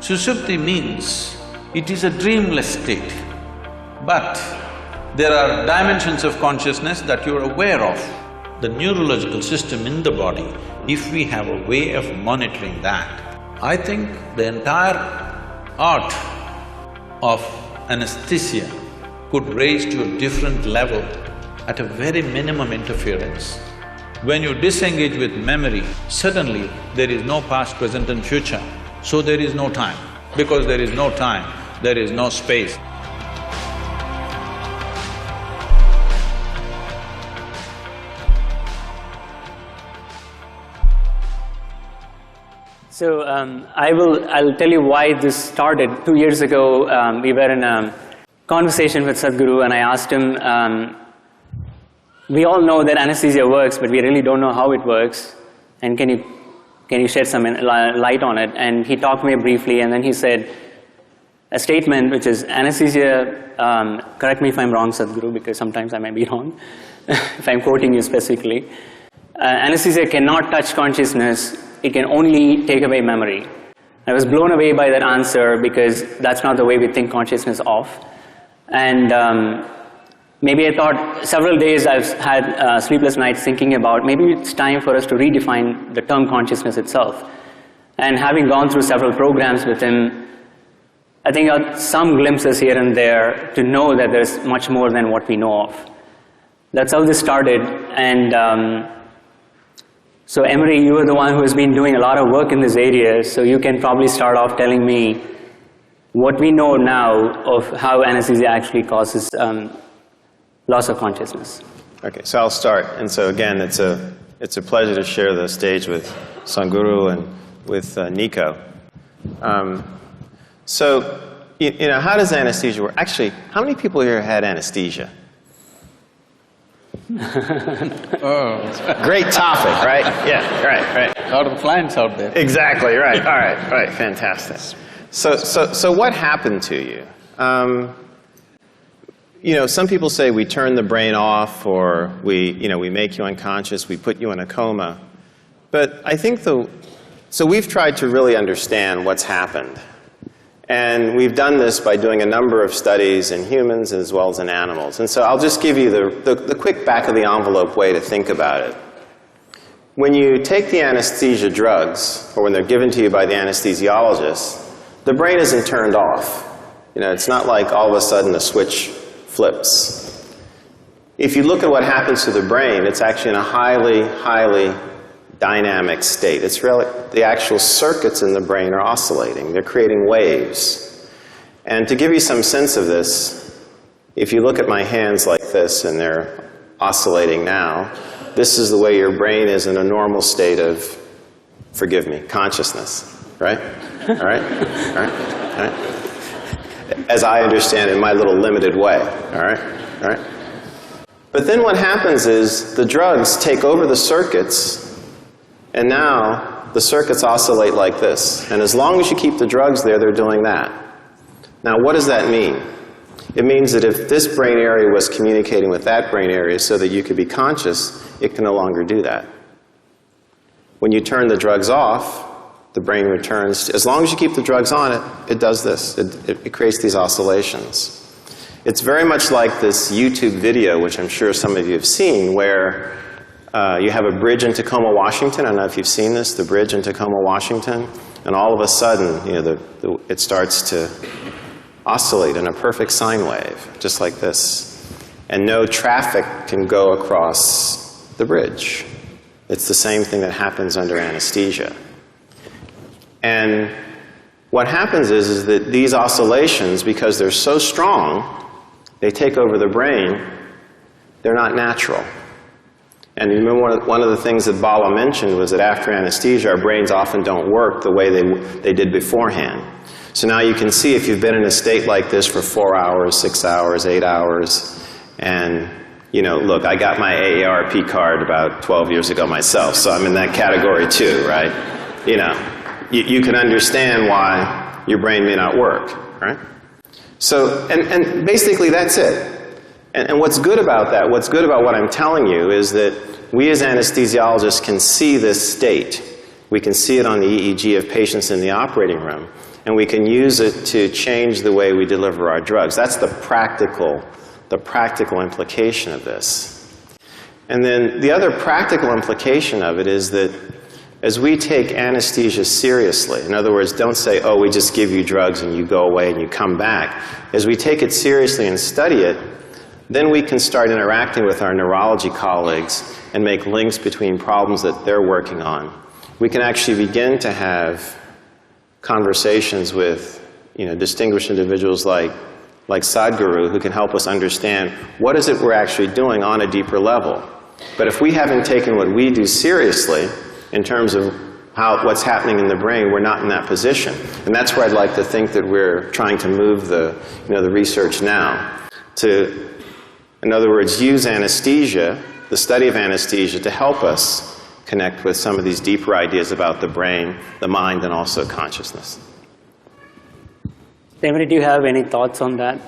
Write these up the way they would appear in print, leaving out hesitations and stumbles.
Sushupti means it is a dreamless state, but there are dimensions of consciousness that you're aware of. The neurological system in the body, if we have a way of monitoring that, I think the entire art of anesthesia could raise to a different level at a very minimum interference. When you disengage with memory, suddenly there is no past, present and future, so there is no time. Because there is no time, there is no space. So I'll tell you why this started. 2 years ago, we were in a conversation with Sadhguru, and I asked him, we all know that anesthesia works, but we really don't know how it works, and can you shed some light on it? And he talked to me briefly, and then he said a statement which is, anesthesia, correct me if I'm wrong, Sadhguru, because sometimes I might be wrong, if I'm quoting you specifically, anesthesia cannot touch consciousness, it can only take away memory. I was blown away by that answer because that's not the way we think consciousness of. And maybe I thought, several days I've had sleepless nights thinking about maybe it's time for us to redefine the term consciousness itself. And having gone through several programs with him, I think I got some glimpses here and there to know that there's much more than what we know of. That's how this started. And so Emery, you are the one who has been doing a lot of work in this area, so you can probably start off telling me what we know now of how anesthesia actually causes loss of consciousness. Okay, so I'll start. And so again, it's a pleasure to share the stage with Sadhguru and with Nico. So, you know, how does anesthesia work? Actually, how many people here had anesthesia? Oh. Great topic, right? Yeah, right. A lot of clients out there. Exactly, right. All right, fantastic. So what happened to you? You know, some people say we turn the brain off, or we make you unconscious, we put you in a coma. But I think so we've tried to really understand what's happened. And we've done this by doing a number of studies in humans as well as in animals. And so I'll just give you the quick back-of-the-envelope way to think about it. When you take the anesthesia drugs, or when they're given to you by the anesthesiologist, the brain isn't turned off. You know, it's not like all of a sudden a switch flips. If you look at what happens to the brain, it's actually in a highly dynamic state. It's really, the actual circuits in the brain are oscillating. They're creating waves. And to give you some sense of this, if you look at my hands like this, and they're oscillating now, this is the way your brain is in a normal state of, forgive me, consciousness, right? All right? All right? As I understand it in my little limited way, all right? All right? But then what happens is the drugs take over the circuits, and now the circuits oscillate like this. And as long as you keep the drugs there, they're doing that. Now, what does that mean? It means that if this brain area was communicating with that brain area so that you could be conscious, it can no longer do that. When you turn the drugs off, the brain returns. As long as you keep the drugs on, it does this. It creates these oscillations. It's very much like this YouTube video, which I'm sure some of you have seen, where you have a bridge in Tacoma, Washington. I don't know if you've seen this, the bridge in Tacoma, Washington. And all of a sudden, you know, it starts to oscillate in a perfect sine wave, just like this. And no traffic can go across the bridge. It's the same thing that happens under anesthesia. And what happens is that these oscillations, because they're so strong, they take over the brain, they're not natural. And you remember one of the things that Bala mentioned was that after anesthesia, our brains often don't work the way they did beforehand. So now you can see if you've been in a state like this for 4 hours, 6 hours, 8 hours, and, you know, look, I got my AARP card about 12 years ago myself, so I'm in that category too, right? You know, you can understand why your brain may not work, right? So, and basically that's it. And what's good about that, what's good about what I'm telling you is that we as anesthesiologists can see this state. We can see it on the EEG of patients in the operating room. and we can use it to change the way we deliver our drugs. That's the practical implication of this. And then the other practical implication of it is that as we take anesthesia seriously, in other words, don't say, oh, we just give you drugs and you go away and you come back. As we take it seriously and study it, then we can start interacting with our neurology colleagues and make links between problems that they're working on. We can actually begin to have conversations with, distinguished individuals like Sadhguru, who can help us understand what is it we're actually doing on a deeper level. But if we haven't taken what we do seriously in terms of what's happening in the brain, we're not in that position. And that's where I'd like to think that we're trying to move the research now to, in other words, use anesthesia, the study of anesthesia, to help us connect with some of these deeper ideas about the brain, the mind, and also consciousness. David, do you have any thoughts on that?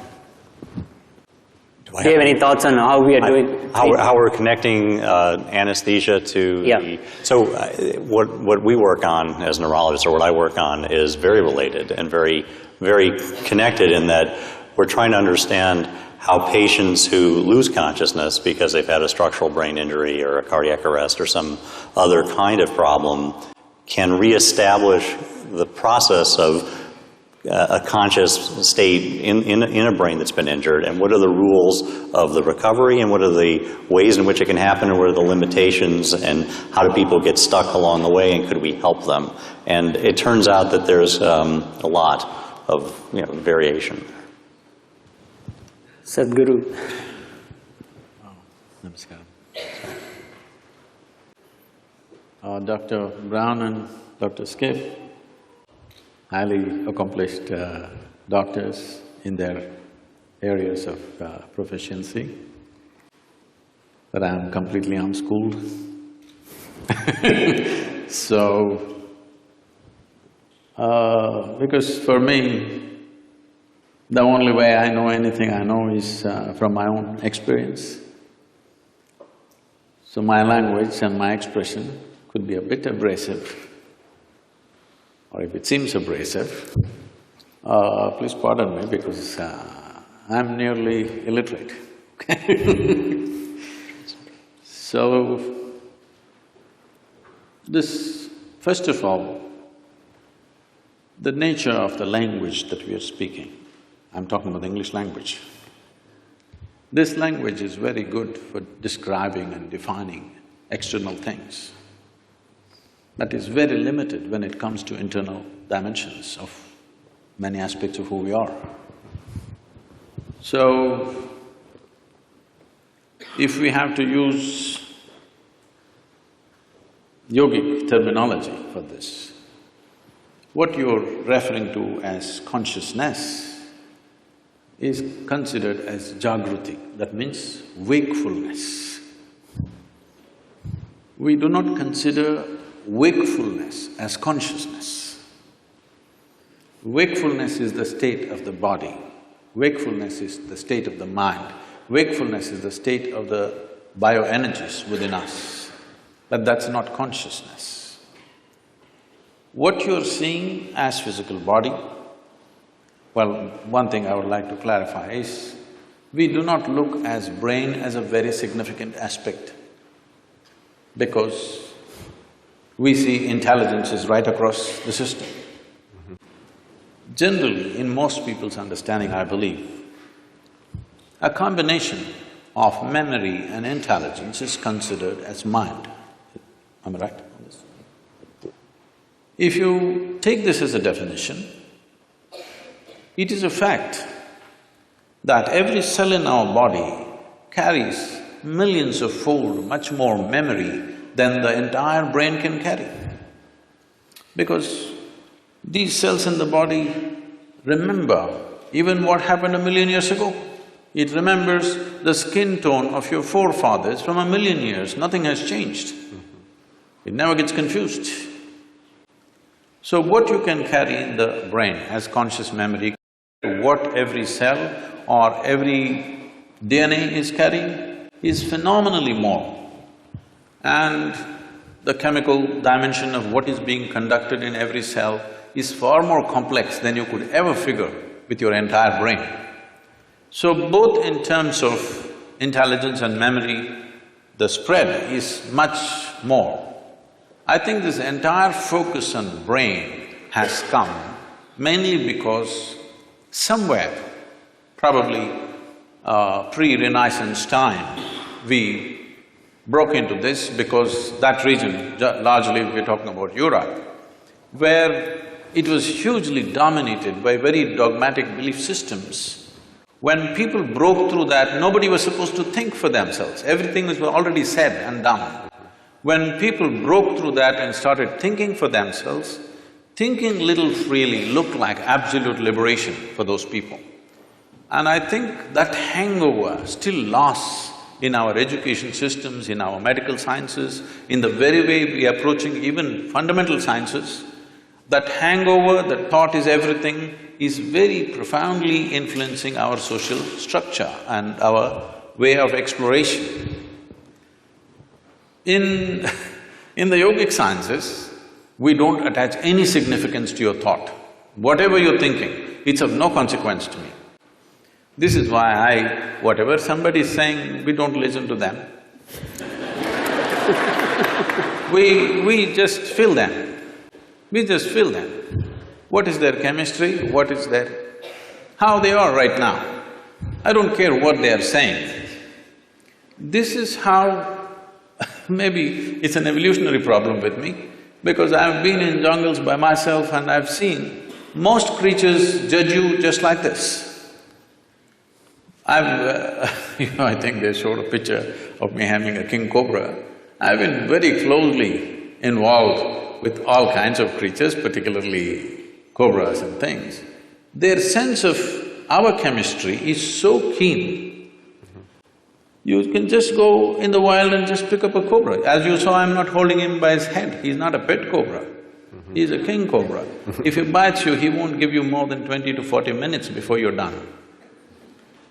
Do you have any thoughts on how we are doing? How we're connecting anesthesia to the... So what we work on as neurologists, or what I work on, is very related and very, very connected in that we're trying to understand how patients who lose consciousness because they've had a structural brain injury or a cardiac arrest or some other kind of problem can reestablish the process of a conscious state in a brain that's been injured, and what are the rules of the recovery, and what are the ways in which it can happen, and what are the limitations, and how do people get stuck along the way, and could we help them? And it turns out that there's a lot of variation. Sadhguru. Namaskaram. Dr. Brown and Dr. Skip, highly accomplished doctors in their areas of proficiency, but I'm completely unschooled. So, because for me, the only way I know anything I know is from my own experience. So my language and my expression could be a bit abrasive, or if it seems abrasive, please pardon me because I'm nearly illiterate. So, first of all, the nature of the language that we are speaking, I'm talking about the English language. This language is very good for describing and defining external things, but is very limited when it comes to internal dimensions of many aspects of who we are. So, if we have to use yogic terminology for this, what you're referring to as consciousness is considered as jagruti, that means wakefulness. We do not consider wakefulness as consciousness. Wakefulness is the state of the body, wakefulness is the state of the mind, wakefulness is the state of the bioenergies within us, but that's not consciousness. What you're seeing as physical body, well, one thing I would like to clarify is, we do not look as brain as a very significant aspect, because we see intelligence is right across the system. Generally, in most people's understanding, I believe, a combination of memory and intelligence is considered as mind. Am I right on this? If you take this as a definition, it is a fact that every cell in our body carries millions of fold much more memory than the entire brain can carry. Because these cells in the body remember even what happened 1,000,000 years ago. It remembers the skin tone of your forefathers from 1,000,000 years, nothing has changed. It never gets confused. So what you can carry in the brain as conscious memory, what every cell or every DNA is carrying is phenomenally more. And the chemical dimension of what is being conducted in every cell is far more complex than you could ever figure with your entire brain. So both in terms of intelligence and memory, the spread is much more. I think this entire focus on brain has come mainly because somewhere, probably pre-Renaissance time, we broke into this because that region, largely we're talking about Europe, where it was hugely dominated by very dogmatic belief systems. When people broke through that, nobody was supposed to think for themselves, everything was already said and done. When people broke through that and started thinking for themselves, thinking little freely looked like absolute liberation for those people. And I think that hangover still lasts in our education systems, in our medical sciences, in the very way we are approaching even fundamental sciences. That hangover, that thought is everything, is very profoundly influencing our social structure and our way of exploration. In the yogic sciences, we don't attach any significance to your thought. Whatever you're thinking, it's of no consequence to me. This is why whatever somebody is saying, we don't listen to them. We just feel them. We just feel them. What is their chemistry, what is their… how they are right now. I don't care what they are saying. This is how… maybe it's an evolutionary problem with me, because I've been in jungles by myself and I've seen most creatures judge you just like this. I think they showed a picture of me having a king cobra. I've been very closely involved with all kinds of creatures, particularly cobras and things. Their sense of our chemistry is so keen. You can just go in the wild and just pick up a cobra. As you saw, I'm not holding him by his head, he's not a pet cobra. He's a king cobra. If he bites you, he won't give you more than 20 to 40 minutes before you're done.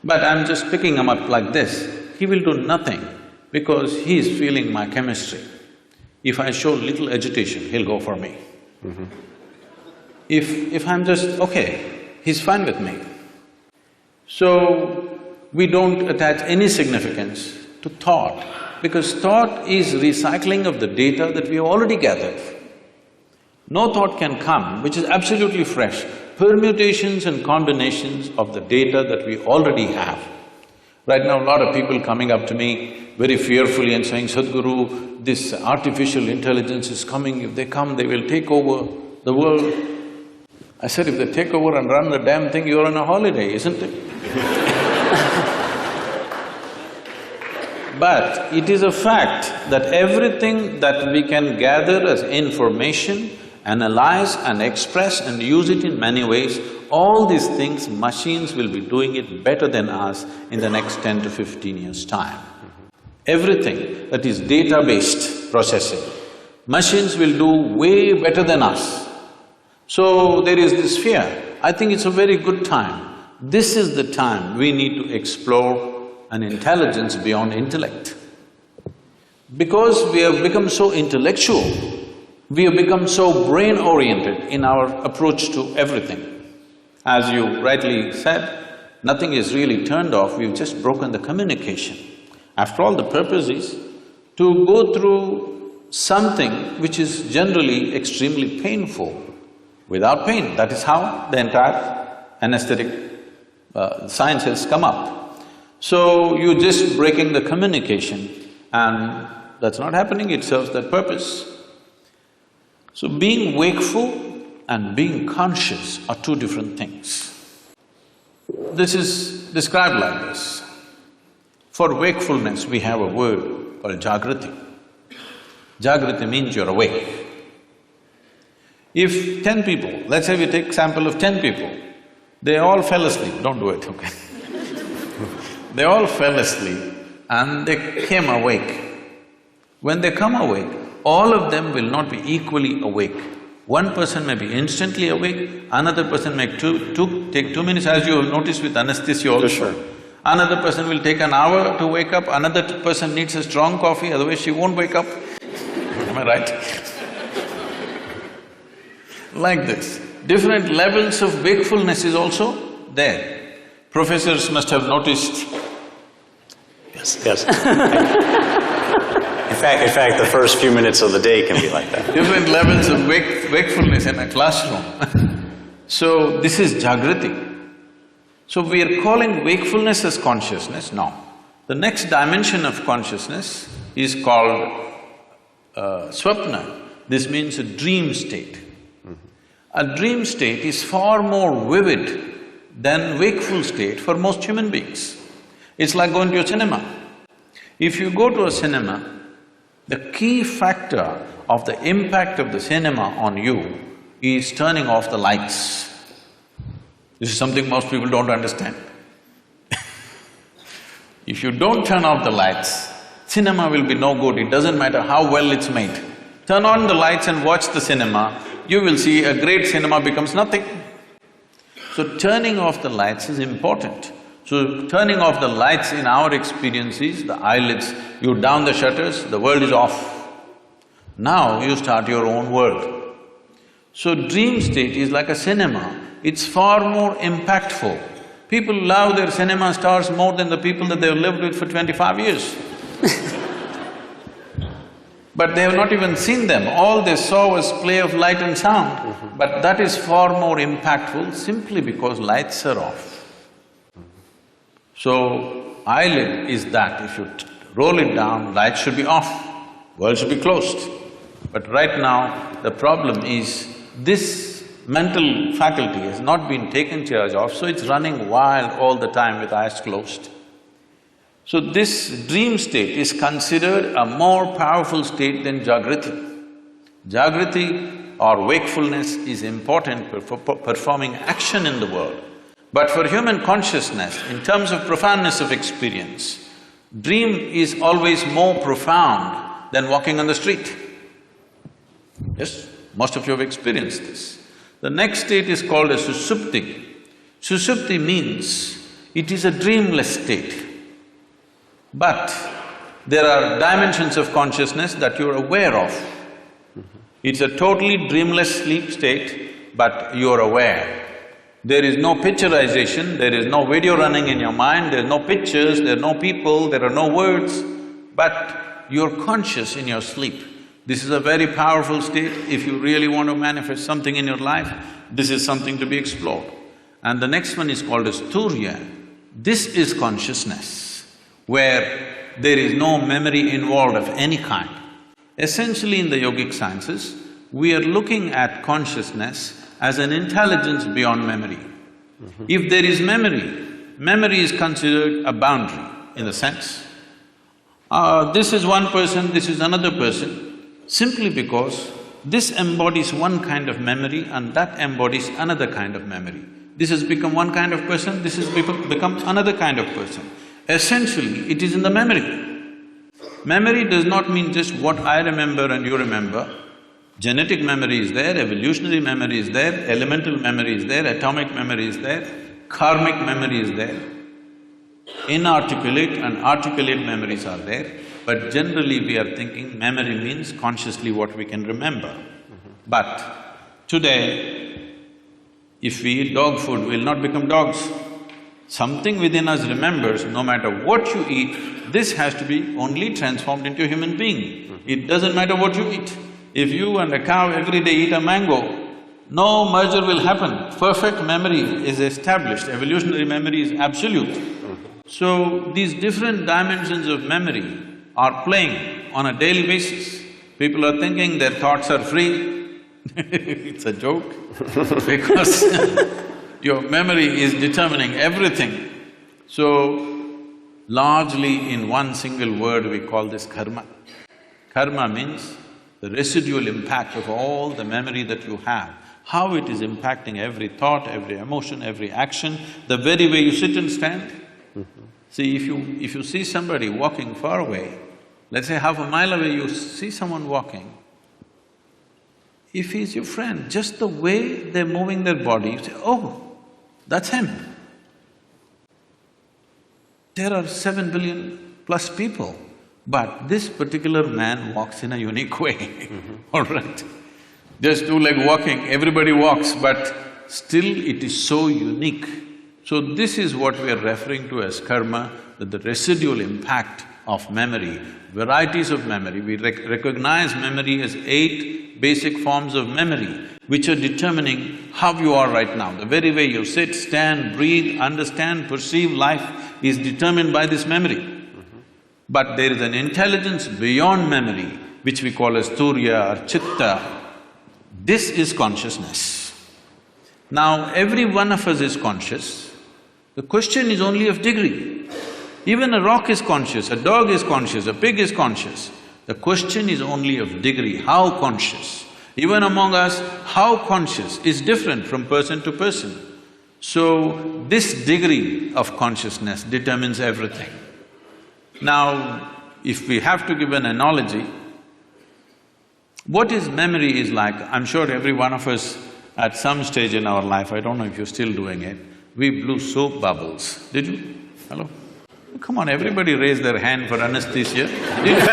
But I'm just picking him up like this, he will do nothing because he is feeling my chemistry. If I show little agitation, he'll go for me. If I'm just, okay, he's fine with me. So, we don't attach any significance to thought, because thought is recycling of the data that we have already gathered. No thought can come which is absolutely fresh. Permutations and combinations of the data that we already have. Right now, a lot of people coming up to me very fearfully and saying, Sadhguru, this artificial intelligence is coming, if they come, they will take over the world. I said, if they take over and run the damn thing, you're on a holiday, isn't it? But it is a fact that everything that we can gather as information, analyze and express and use it in many ways, all these things, machines will be doing it better than us in the next 10 to 15 years' time. Everything that is data-based processing, machines will do way better than us. So there is this fear. I think it's a very good time. This is the time we need to explore an intelligence beyond intellect. Because we have become so intellectual, we have become so brain-oriented in our approach to everything. As you rightly said, nothing is really turned off, we've just broken the communication. After all, the purpose is to go through something which is generally extremely painful without pain. That is how the entire anesthetic science has come up. So, you're just breaking the communication and that's not happening, it serves that purpose. So, being wakeful and being conscious are two different things. This is described like this. For wakefulness, we have a word called Jagrati. Jagrati means you're awake. If 10 people, let's say we take sample of 10 people, they all fell asleep, don't do it, okay? They all fell asleep and they came awake. When they come awake, all of them will not be equally awake. One person may be instantly awake, another person may take 2 minutes, as you have noticed with anesthesia also. Sure. Another person will take an hour to wake up, another person needs a strong coffee, otherwise she won't wake up. Am I right? Like this. Different levels of wakefulness is also there. Professors must have noticed. Yes, yes. In fact, the first few minutes of the day can be like that. Different levels of wakefulness in a classroom. So, this is Jagriti. So, we are calling wakefulness as consciousness? No. The next dimension of consciousness is called swapna. This means a dream state. A dream state is far more vivid than wakeful state for most human beings. It's like going to a cinema. If you go to a cinema, the key factor of the impact of the cinema on you is turning off the lights. This is something most people don't understand. If you don't turn off the lights, cinema will be no good, it doesn't matter how well it's made. Turn on the lights and watch the cinema, you will see a great cinema becomes nothing. So turning off the lights is important. So turning off the lights in our experience is the eyelids, you down the shutters, the world is off. Now you start your own world. So dream state is like a cinema, it's far more impactful. People love their cinema stars more than the people that they've lived with for 25 years. But they have not even seen them, all they saw was play of light and sound. But that is far more impactful simply because lights are off. So, eyelid is that, if you roll it down, light should be off, world should be closed. But right now, the problem is this mental faculty has not been taken charge of, so it's running wild all the time with eyes closed. So this dream state is considered a more powerful state than Jagriti. Jagriti or wakefulness is important for performing action in the world. But for human consciousness, in terms of profoundness of experience, dream is always more profound than walking on the street. Yes, most of you have experienced this. The next state is called a susupti. Susupti means it is a dreamless state. But there are dimensions of consciousness that you're aware of. It's a totally dreamless sleep state, but you're aware. There is no picturization, there is no video running in your mind, there are no pictures, there are no people, there are no words, but you're conscious in your sleep. This is a very powerful state. If you really want to manifest something in your life, this is something to be explored. And the next one is called as Turya. This is consciousness, where there is no memory involved of any kind. Essentially in the yogic sciences, we are looking at consciousness as an intelligence beyond memory. If there is memory, memory is considered a boundary in the sense, this is one person, this is another person, simply because this embodies one kind of memory and that embodies another kind of memory. This has become one kind of person, this has become another kind of person. Essentially, it is in the memory. Memory does not mean just what I remember and you remember. Genetic memory is there, evolutionary memory is there, elemental memory is there, atomic memory is there, karmic memory is there. Inarticulate and articulate memories are there, but generally we are thinking memory means consciously what we can remember. But today, if we eat dog food, we'll not become dogs. Something within us remembers, no matter what you eat, this has to be only transformed into a human being. It doesn't matter what you eat. If you and a cow every day eat a mango, no merger will happen. Perfect memory is established, evolutionary memory is absolute. So, these different dimensions of memory are playing on a daily basis. People are thinking their thoughts are free. It's a joke because your memory is determining everything. So, largely in one single word we call this karma. Karma means the residual impact of all the memory that you have, how it is impacting every thought, every emotion, every action, the very way you sit and stand. See, if you see somebody walking far away, let's say half a mile away you see someone walking, if he's your friend, just the way they're moving their body, you say, oh, that's him. There are 7 billion plus people, but this particular man walks in a unique way, all right? Just two-leg walking, everybody walks, but still it is so unique. So this is what we are referring to as karma, that the residual impact of memory, varieties of memory. We recognize memory as 8 basic forms of memory, which are determining how you are right now. The very way you sit, stand, breathe, understand, perceive life is determined by this memory. But there is an intelligence beyond memory, which we call as Turiya or Chitta. This is consciousness. Now, every one of us is conscious. The question is only of degree. Even a rock is conscious, a dog is conscious, a pig is conscious. The question is only of degree, how conscious. Even among us, how conscious is different from person to person. So, this degree of consciousness determines everything. Now, if we have to give an analogy, what is memory is like, I'm sure every one of us at some stage in our life, I don't know if you're still doing it, we blew soap bubbles. Did you? Hello? Come on, everybody raise their hand for anesthesia. Did you?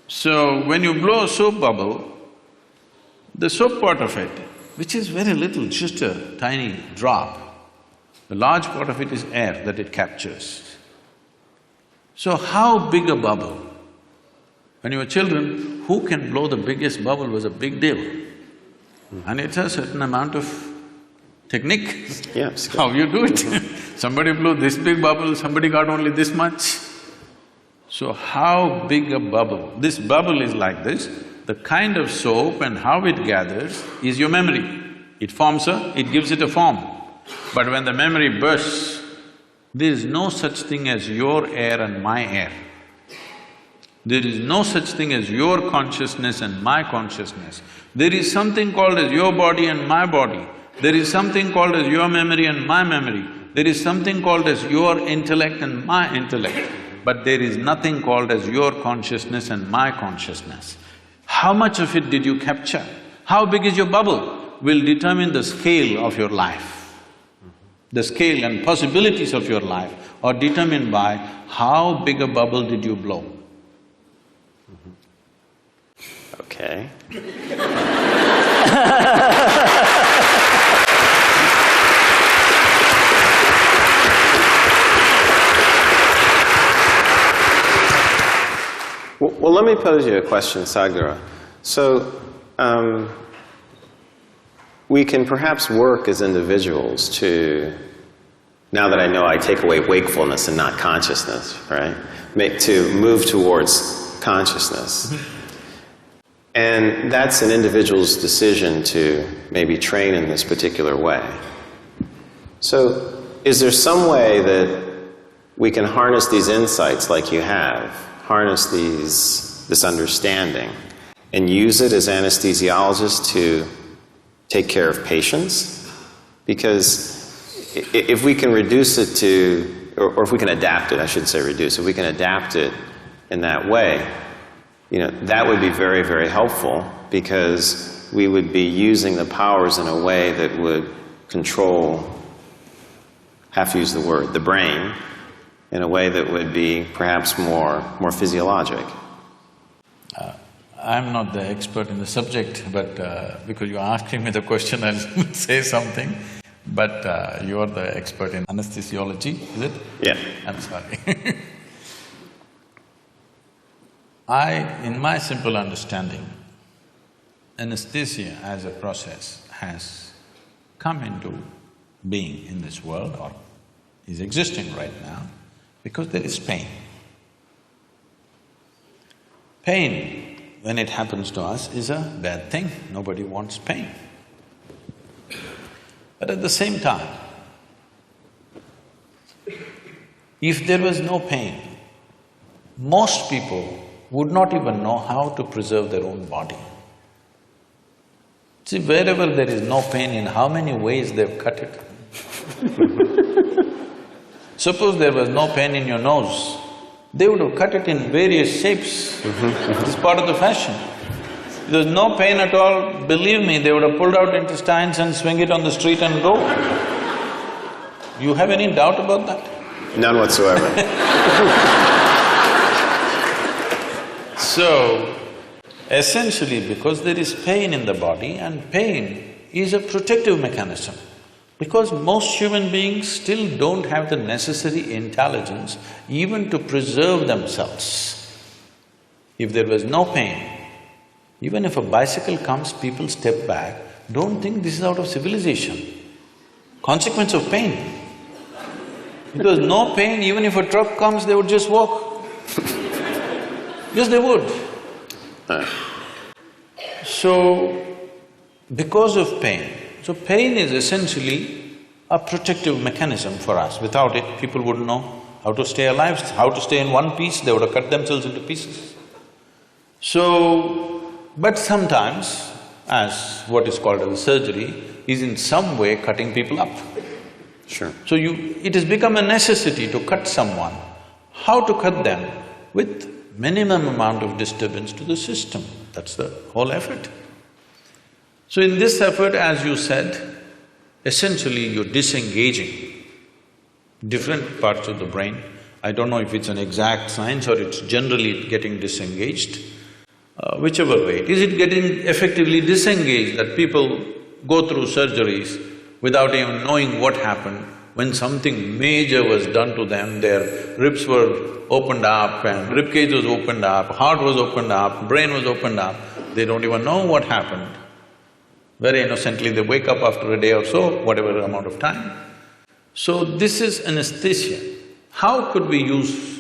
So, when you blow a soap bubble, the soap part of it, which is very little, just a tiny drop, the large part of it is air that it captures. So how big a bubble? When you were children, who can blow the biggest bubble was a big deal. And it's a certain amount of technique. Yeah, how you do it. Somebody blew this big bubble, somebody got only this much. So how big a bubble? This bubble is like this. The kind of soap and how it gathers is your memory. It forms it gives it a form. But when the memory bursts, there is no such thing as your air and my air. There is no such thing as your consciousness and my consciousness. There is something called as your body and my body. There is something called as your memory and my memory. There is something called as your intellect and my intellect. But there is nothing called as your consciousness and my consciousness. How much of it did you capture? How big is your bubble will determine the scale of your life. The scale and possibilities of your life are determined by how big a bubble did you blow. Okay. Well, let me pose you a question, Sadhguru. So, we can perhaps work as individuals to, now that I know I take away wakefulness and not consciousness, right? To move towards consciousness. And that's an individual's decision to maybe train in this particular way. So, is there some way that we can harness these insights like you have, harness this understanding, and use it as anesthesiologists to take care of patients? Because if we can reduce it to, or if we can adapt it, I should say reduce, if we can adapt it in that way, that would be very, very helpful, because we would be using the powers in a way that would control, have to use the word, the brain, in a way that would be perhaps more physiologic. I'm not the expert in the subject, but because you're asking me the question, I'll say something. But you're the expert in anesthesiology, is it? Yeah. I'm sorry. In my simple understanding, anesthesia as a process has come into being in this world, or is existing right now, because there is pain. Pain, when it happens to us, is a bad thing. Nobody wants pain. But at the same time, if there was no pain, most people would not even know how to preserve their own body. See, wherever there is no pain, in how many ways they've cut it. Suppose there was no pain in your nose, they would have cut it in various shapes. It's part of the fashion. If there's no pain at all, believe me, they would have pulled out intestines and swing it on the street and go. You have any doubt about that? None whatsoever. So, essentially because there is pain in the body, and pain is a protective mechanism. Because most human beings still don't have the necessary intelligence even to preserve themselves. If there was no pain, even if a bicycle comes, people step back, don't think this is out of civilization. Consequence of pain. Because no pain, even if a truck comes, they would just walk. Yes, they would. So, because of pain, so pain is essentially a protective mechanism for us. Without it, people wouldn't know how to stay alive, how to stay in one piece, they would have cut themselves into pieces. So, but sometimes, as what is called as surgery, is in some way cutting people up. Sure. So it has become a necessity to cut someone. How to cut them? With minimum amount of disturbance to the system. That's the whole effort. So in this effort, as you said, essentially you're disengaging different parts of the brain. I don't know if it's an exact science or it's generally getting disengaged. Whichever way, is it getting effectively disengaged that people go through surgeries without even knowing what happened? When something major was done to them, their ribs were opened up and ribcage was opened up, heart was opened up, brain was opened up, they don't even know what happened. Very innocently, they wake up after a day or so, whatever amount of time. So this is anesthesia. How could we use…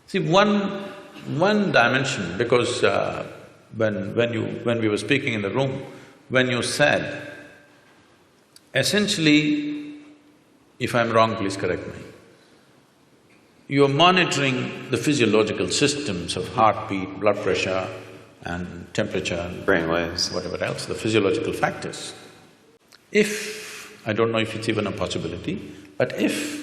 See, one dimension, because when we were speaking in the room, when you said, essentially, if I'm wrong, please correct me, you're monitoring the physiological systems of heartbeat, blood pressure and temperature, Brain waves. whatever else, the physiological factors. If… I don't know if it's even a possibility, but if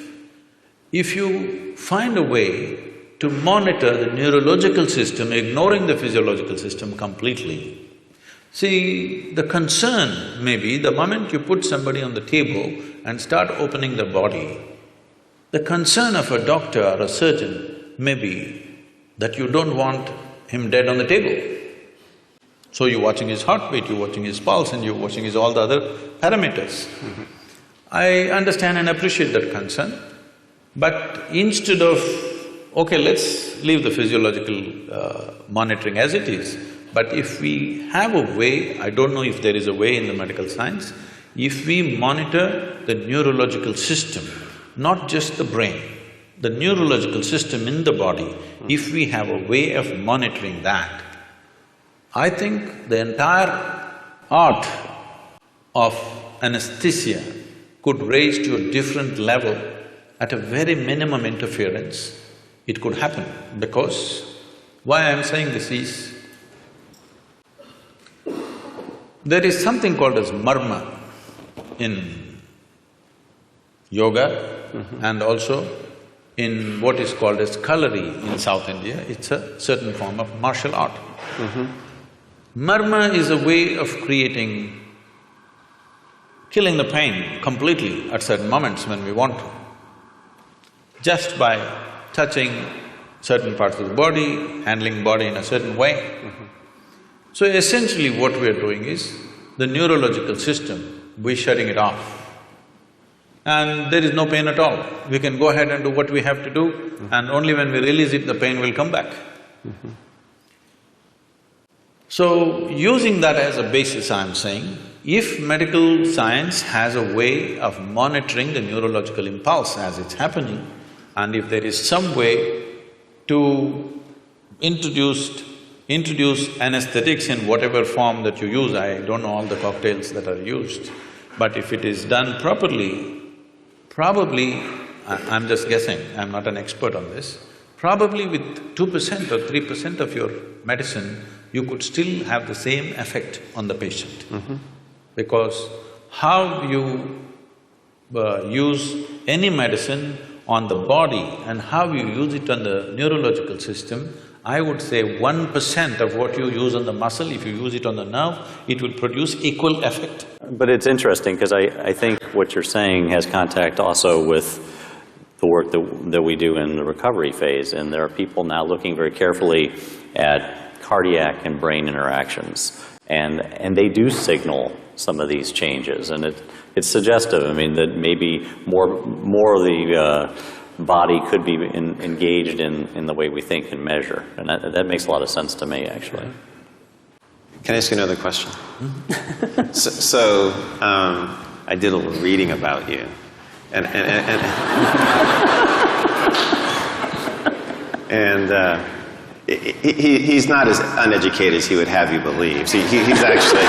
you find a way to monitor the neurological system, ignoring the physiological system completely. See, the concern may be the moment you put somebody on the table and start opening the body, the concern of a doctor or a surgeon may be that you don't want him dead on the table. So you're watching his heartbeat, you're watching his pulse and you're watching his all the other parameters. I understand and appreciate that concern, but instead of… okay, let's leave the physiological monitoring as it is, but if we have a way, I don't know if there is a way in the medical science, if we monitor the neurological system, not just the brain, the neurological system in the body, if we have a way of monitoring that, I think the entire art of anesthesia could raise to a different level at a very minimum interference. It could happen because why I'm saying this is, there is something called as marma in yoga and also in what is called as kalari in South India. It's a certain form of martial art. Marma is a way of killing the pain completely at certain moments when we want to, just by touching certain parts of the body, handling body in a certain way. So essentially what we're doing is, the neurological system, we're shutting it off. And there is no pain at all. We can go ahead and do what we have to do, and only when we release it, the pain will come back. So, using that as a basis, I'm saying, if medical science has a way of monitoring the neurological impulse as it's happening, and if there is some way to introduce anesthetics in whatever form that you use, I don't know all the cocktails that are used, but if it is done properly, probably, I'm just guessing, I'm not an expert on this, probably with 2% or 3% of your medicine, you could still have the same effect on the patient. Because how you use any medicine on the body and how you use it on the neurological system, I would say 1% of what you use on the muscle, if you use it on the nerve, it will produce equal effect. But it's interesting, because I think what you're saying has contact also with the work that we do in the recovery phase, and there are people now looking very carefully at cardiac and brain interactions. And they do signal some of these changes, and it's suggestive. I mean, that maybe more of the body could be engaged in the way we think and measure, and that makes a lot of sense to me, actually. Can I ask you another question? I did a little reading about you, and he's not as uneducated as he would have you believe. So he's actually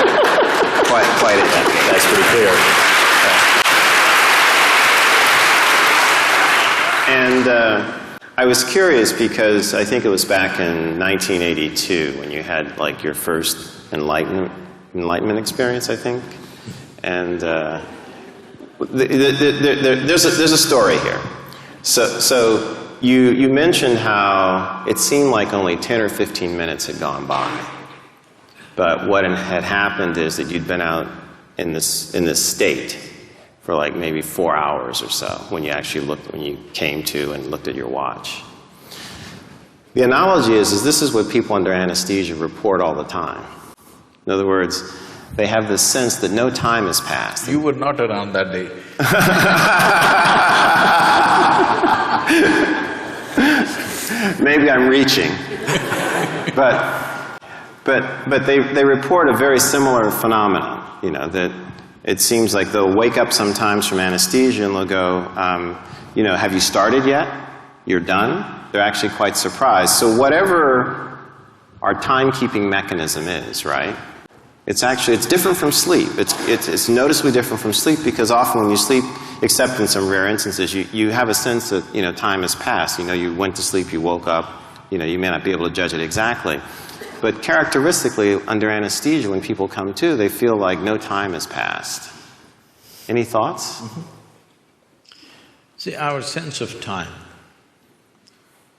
quite educated. That's pretty clear. And I was curious because I think it was back in 1982 when you had like your first enlightenment experience, I think. And there's a story here. So you mentioned how it seemed like only 10 or 15 minutes had gone by. But what had happened is that you'd been out in this state for like maybe 4 hours or so when you came to and looked at your watch. The analogy is this is what people under anesthesia report all the time. In other words, they have this sense that no time has passed. You were not around that day. Maybe I'm reaching. But they report a very similar phenomenon, you know, that it seems like they'll wake up sometimes from anesthesia and they'll go, you know, have you started yet? You're done? They're actually quite surprised. So whatever our timekeeping mechanism is, right? It's different from sleep. It's noticeably different from sleep because often when you sleep, except in some rare instances, you have a sense that, you know, time has passed. You know, you went to sleep, you woke up, you know, you may not be able to judge it exactly. But characteristically, under anesthesia, when people come to, they feel like no time has passed. Any thoughts? Mm-hmm. See, our sense of time,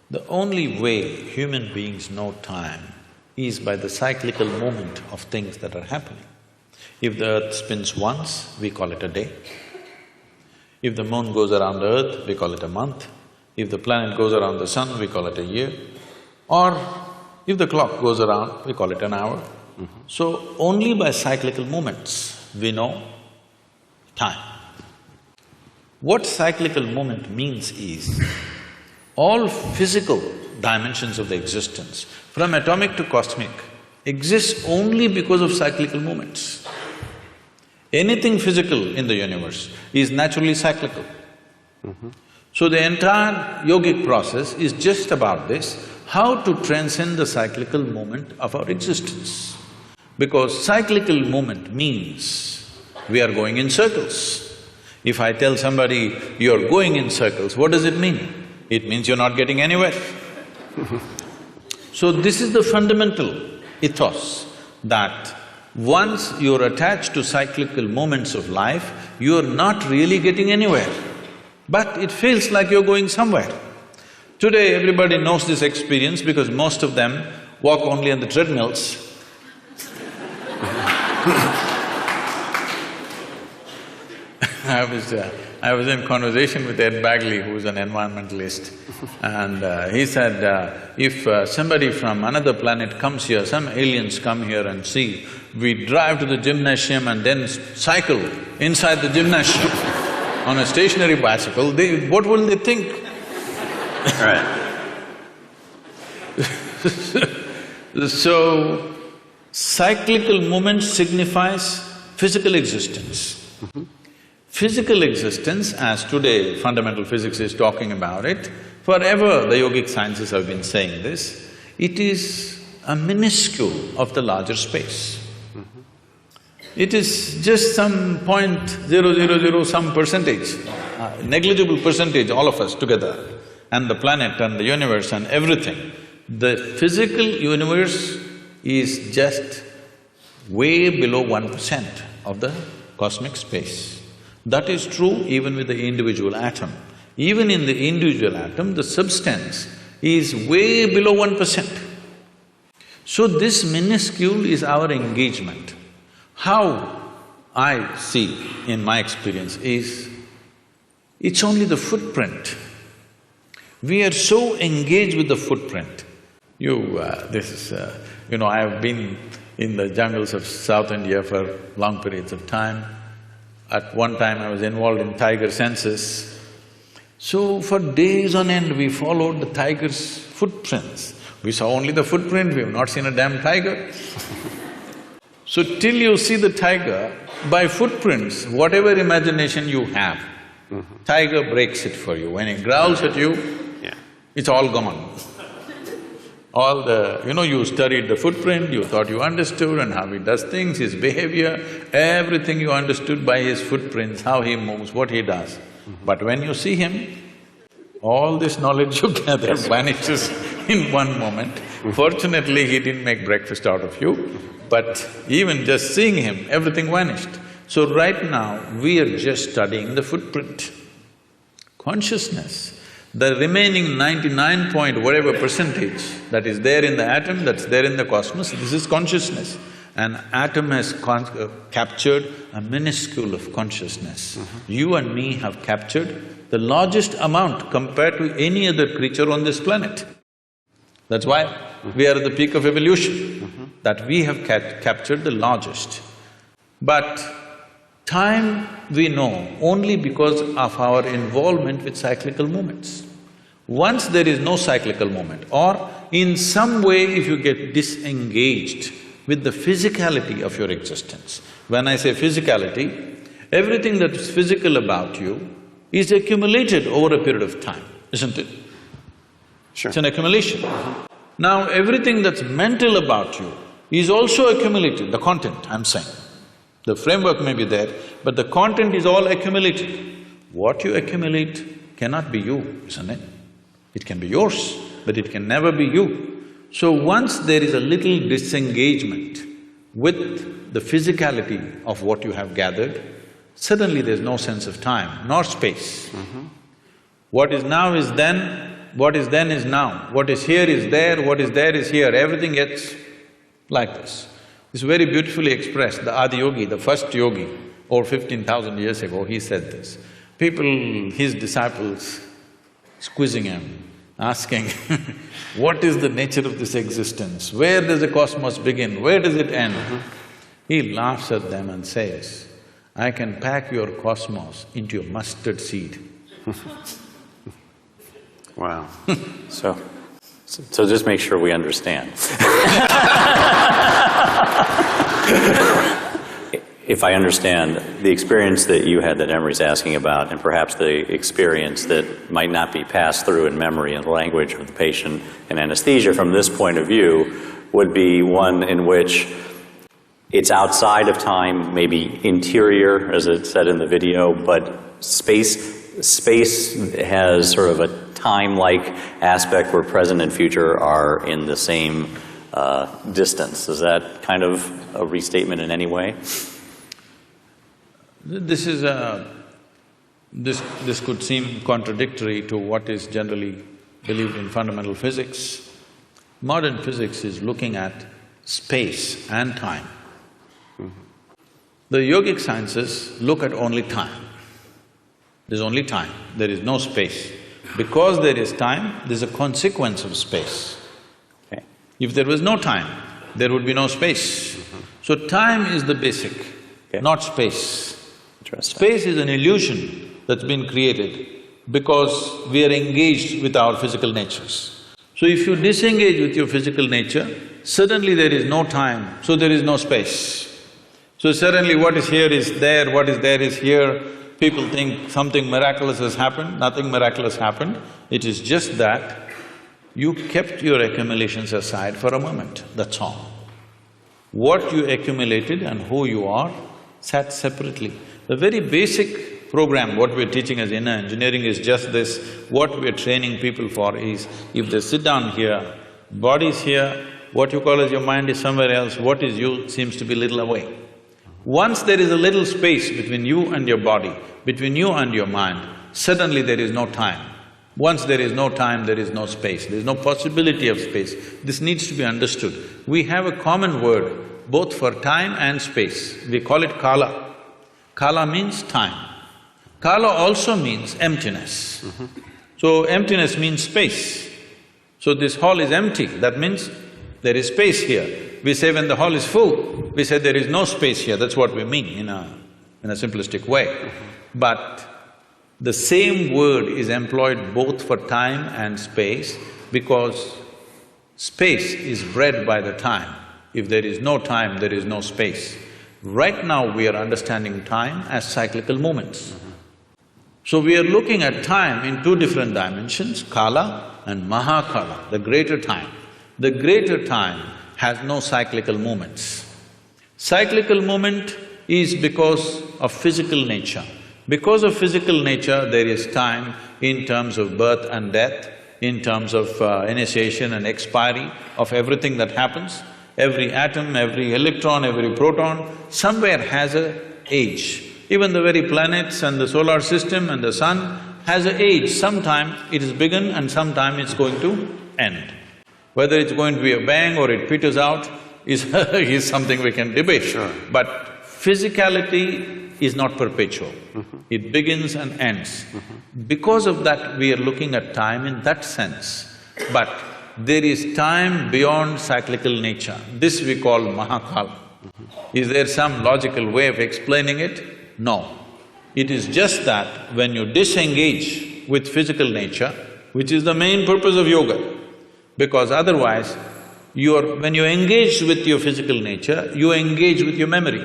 the only way human beings know time is by the cyclical movement of things that are happening. If the earth spins once, we call it a day. If the moon goes around the earth, we call it a month. If the planet goes around the sun, we call it a year. Or if the clock goes around, we call it an hour. Mm-hmm. So only by cyclical movements we know time. What cyclical movement means is, all physical dimensions of the existence, from atomic to cosmic, exists only because of cyclical movements. Anything physical in the universe is naturally cyclical. Mm-hmm. So the entire yogic process is just about this, how to transcend the cyclical movement of our existence. Because cyclical movement means we are going in circles. If I tell somebody, you're going in circles, what does it mean? It means you're not getting anywhere. So this is the fundamental ethos, that once you're attached to cyclical moments of life, you're not really getting anywhere, but it feels like you're going somewhere. Today, everybody knows this experience because most of them walk only on the treadmills. I was in conversation with Ed Bagley, who's an environmentalist, and he said, if somebody from another planet comes here, some aliens come here and see, we drive to the gymnasium and then cycle inside the gymnasium on a stationary bicycle, what will they think? Right. So, cyclical movement signifies physical existence. Mm-hmm. Physical existence, as today fundamental physics is talking about it, forever the yogic sciences have been saying this, it is a minuscule of the larger space. Mm-hmm. It is just some 0.000 some percentage, negligible percentage, all of us together, and the planet and the universe and everything. The physical universe is just way below 1% of the cosmic space. That is true even with the individual atom. Even in the individual atom, the substance is way below 1%. So this minuscule is our engagement. How I see in my experience is, it's only the footprint. We are so engaged with the footprint I have been in the jungles of South India for long periods of time. At one time I was involved in tiger census. So for days on end we followed the tiger's footprints. We saw only the footprint, we have not seen a damn tiger. So till you see the tiger, by footprints, whatever imagination you have, tiger breaks it for you. When he growls at you, it's all gone. All the… you studied the footprint, you thought you understood and how he does things, his behavior, everything you understood by his footprints, how he moves, what he does. But when you see him, all this knowledge you gather vanishes in one moment. Fortunately, he didn't make breakfast out of you, but even just seeing him, everything vanished. So right now, we are just studying the footprint. Consciousness, the remaining 99 point whatever percentage that is there in the atom, that's there in the cosmos, this is consciousness. An atom has captured a minuscule of consciousness. You and me have captured the largest amount compared to any other creature on this planet. That's why we are at the peak of evolution, that we have captured the largest. But time we know only because of our involvement with cyclical movements. Once there is no cyclical movement, or in some way if you get disengaged with the physicality of your existence. When I say physicality, everything that is physical about you is accumulated over a period of time, isn't it? Sure. It's an accumulation. Now, everything that's mental about you is also accumulated, the content, I'm saying. The framework may be there, but the content is all accumulated. What you accumulate cannot be you, isn't it? It can be yours, but it can never be you. So once there is a little disengagement with the physicality of what you have gathered, suddenly there's no sense of time nor space. What is now is then, what is then is now, what is here is there, what is there is here, everything gets like this. It's very beautifully expressed. The Adiyogi, the first yogi, over 15,000 years ago, he said this. People, his disciples, squeezing him, asking, what is the nature of this existence? Where does the cosmos begin? Where does it end? He laughs at them and says, I can pack your cosmos into a mustard seed. Wow. So just make sure we understand. If I understand, the experience that you had that Emery's asking about, and perhaps the experience that might not be passed through in memory and language of the patient in anesthesia from this point of view, would be one in which it's outside of time, maybe interior, as it said in the video, but space has sort of a time-like aspect where present and future are in the same distance. Is that kind of a restatement in any way? This could seem contradictory to what is generally believed in fundamental physics. Modern physics is looking at space and time. The yogic sciences look at only time. There's only time, there is no space. Because there is time, there's a consequence of space. Okay. If there was no time, there would be no space. So time is the basic, not space. Space is an illusion that's been created because we are engaged with our physical natures. So if you disengage with your physical nature, suddenly there is no time, so there is no space. So suddenly what is here is there, what is there is here. People think something miraculous has happened, nothing miraculous happened. It is just that you kept your accumulations aside for a moment, that's all. What you accumulated and who you are sat separately. The very basic program, what we're teaching as inner engineering is just this. What we're training people for is, if they sit down here, body's here, what you call as your mind is somewhere else, what is you seems to be little away. Once there is a little space between you and your body, between you and your mind, suddenly there is no time. Once there is no time, there is no space, there is no possibility of space. This needs to be understood. We have a common word both for time and space. We call it kala. Kala means time. Kala also means emptiness. So emptiness means space. So this hall is empty, that means there is space here. We say when the hall is full, we say there is no space here, that's what we mean in a simplistic way. But the same word is employed both for time and space because space is bred by the time. If there is no time, there is no space. Right now we are understanding time as cyclical movements. So we are looking at time in two different dimensions, Kala and Mahakala, the greater time. The greater time has no cyclical movements. Cyclical movement is because of physical nature. Because of physical nature, there is time in terms of birth and death, in terms of initiation and expiry of everything that happens. Every atom, every electron, every proton, somewhere has an age. Even the very planets and the solar system and the sun has an age. Sometime it is begun and sometime it's going to end. Whether it's going to be a bang or it peters out is is something we can debate. Sure. But physicality is not perpetual. It begins and ends. Because of that, we are looking at time in that sense. But there is time beyond cyclical nature. This we call Mahakala. Is there some logical way of explaining it? No. It is just that when you disengage with physical nature, which is the main purpose of yoga, because otherwise, when you engage with your physical nature, you engage with your memory.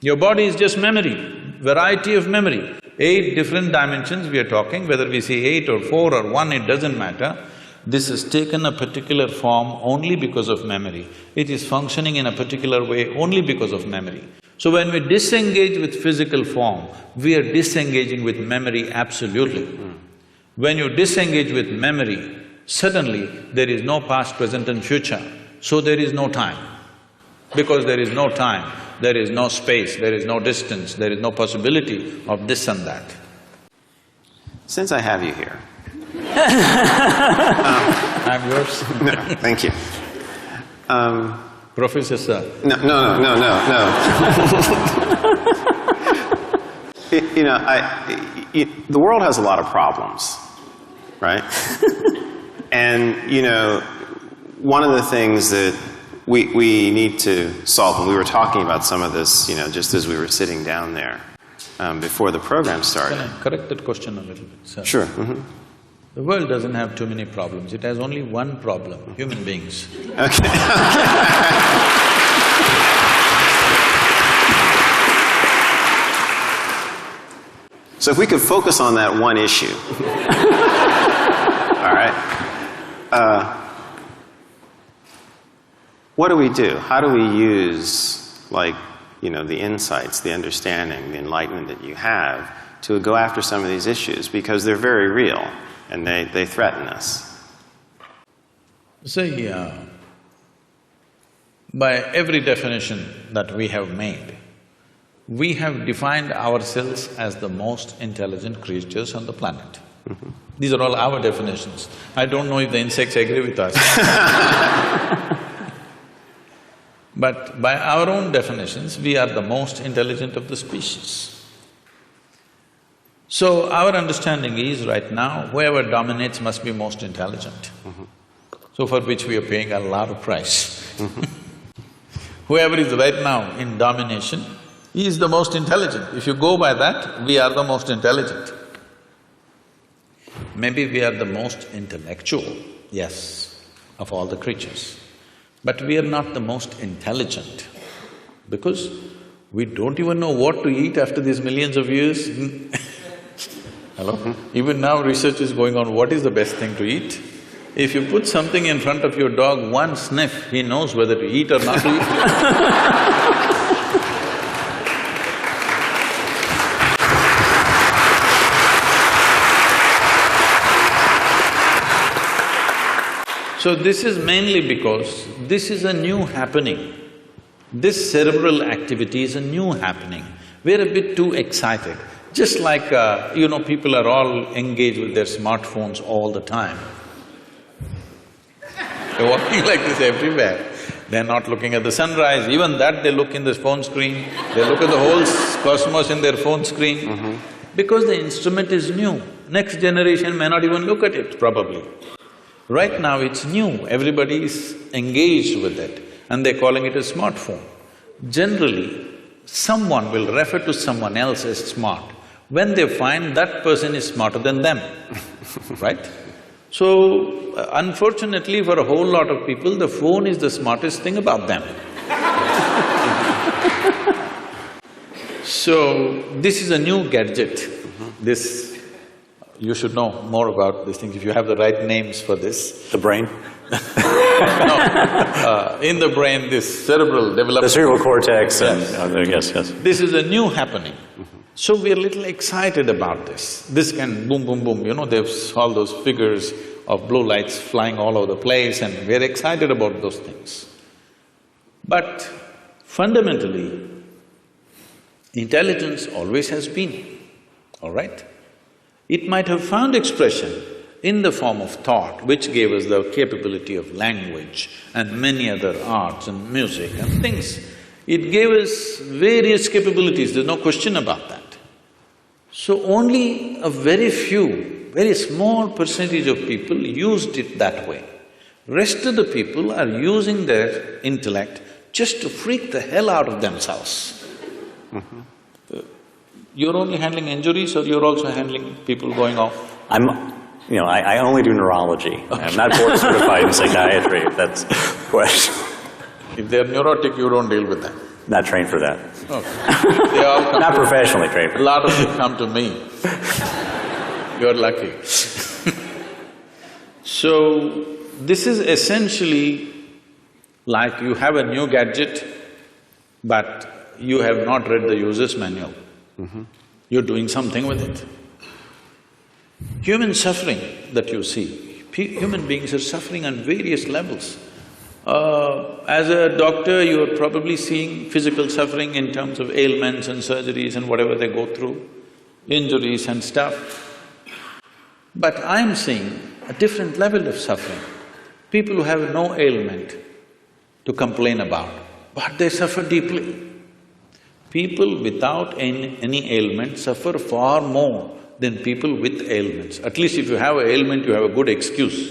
Your body is just memory, variety of memory. 8 different dimensions we are talking, whether we see 8 or 4 or 1, it doesn't matter. This has taken a particular form only because of memory. It is functioning in a particular way only because of memory. So when we disengage with physical form, we are disengaging with memory absolutely. When you disengage with memory, suddenly there is no past, present and future, so there is no time. Because there is no time, there is no space, there is no distance, there is no possibility of this and that. Since I have you here… I'm yours. No, thank you. Professor Sir. No. The world has a lot of problems, right? And, one of the things that we need to solve, and we were talking about some of this, just as we were sitting down there before the program started. Can I correct that question a little bit, sir? Sure. The world doesn't have too many problems, it has only one problem, human beings. Okay. So if we could focus on that one issue. All right. What do we do? How do we use, the insights, the understanding, the enlightenment that you have to go after some of these issues? Because they're very real and they threaten us. See, by every definition that we have made, we have defined ourselves as the most intelligent creatures on the planet. These are all our definitions. I don't know if the insects agree with us. But by our own definitions, we are the most intelligent of the species. So our understanding is right now, whoever dominates must be most intelligent. So for which we are paying a lot of price. Whoever is right now in domination, he is the most intelligent. If you go by that, we are the most intelligent. Maybe we are the most intellectual, yes, of all the creatures. But we are not the most intelligent because we don't even know what to eat after these millions of years. Hello? Even now research is going on, what is the best thing to eat? If you put something in front of your dog, one sniff, he knows whether to eat or not to eat. So this is mainly because this is a new happening. This cerebral activity is a new happening. We're a bit too excited. Just like, people are all engaged with their smartphones all the time. They're walking like this everywhere. They're not looking at the sunrise, even that they look in the phone screen. They look at the whole cosmos in their phone screen. Because the instrument is new. Next generation may not even look at it, probably. Right now it's new, everybody is engaged with it and they're calling it a smartphone. Generally, someone will refer to someone else as smart when they find that person is smarter than them, right? So, unfortunately for a whole lot of people, the phone is the smartest thing about them. So, this is a new gadget. This… you should know more about these things if you have the right names for this. The brain? No, in the brain, this cerebral development… The cerebral cortex and… Yes. yes. This is a new happening. So we're a little excited about this. This can boom, boom, boom, you know, there's all those figures of blue lights flying all over the place and we're excited about those things. But fundamentally, intelligence always has been, all right? It might have found expression in the form of thought, which gave us the capability of language and many other arts and music and things. It gave us various capabilities, there's no question about that. So only a very few, very small percentage of people used it that way. Rest of the people are using their intellect just to freak the hell out of themselves. You're only handling injuries or you're also handling people going off? I only do neurology. Okay. I'm not board certified in psychiatry, if that's the question. If they're neurotic, you don't deal with them? Not trained for that. Okay. They all come not professionally trained for that. A lot of them come to me. You're lucky. So, this is essentially like you have a new gadget, but you have not read the user's manual. You're doing something with it. Human suffering that you see, human beings are suffering on various levels. As a doctor, you're probably seeing physical suffering in terms of ailments and surgeries and whatever they go through, injuries and stuff. But I'm seeing a different level of suffering. People who have no ailment to complain about, but they suffer deeply. People without any ailment suffer far more than people with ailments. At least if you have an ailment, you have a good excuse.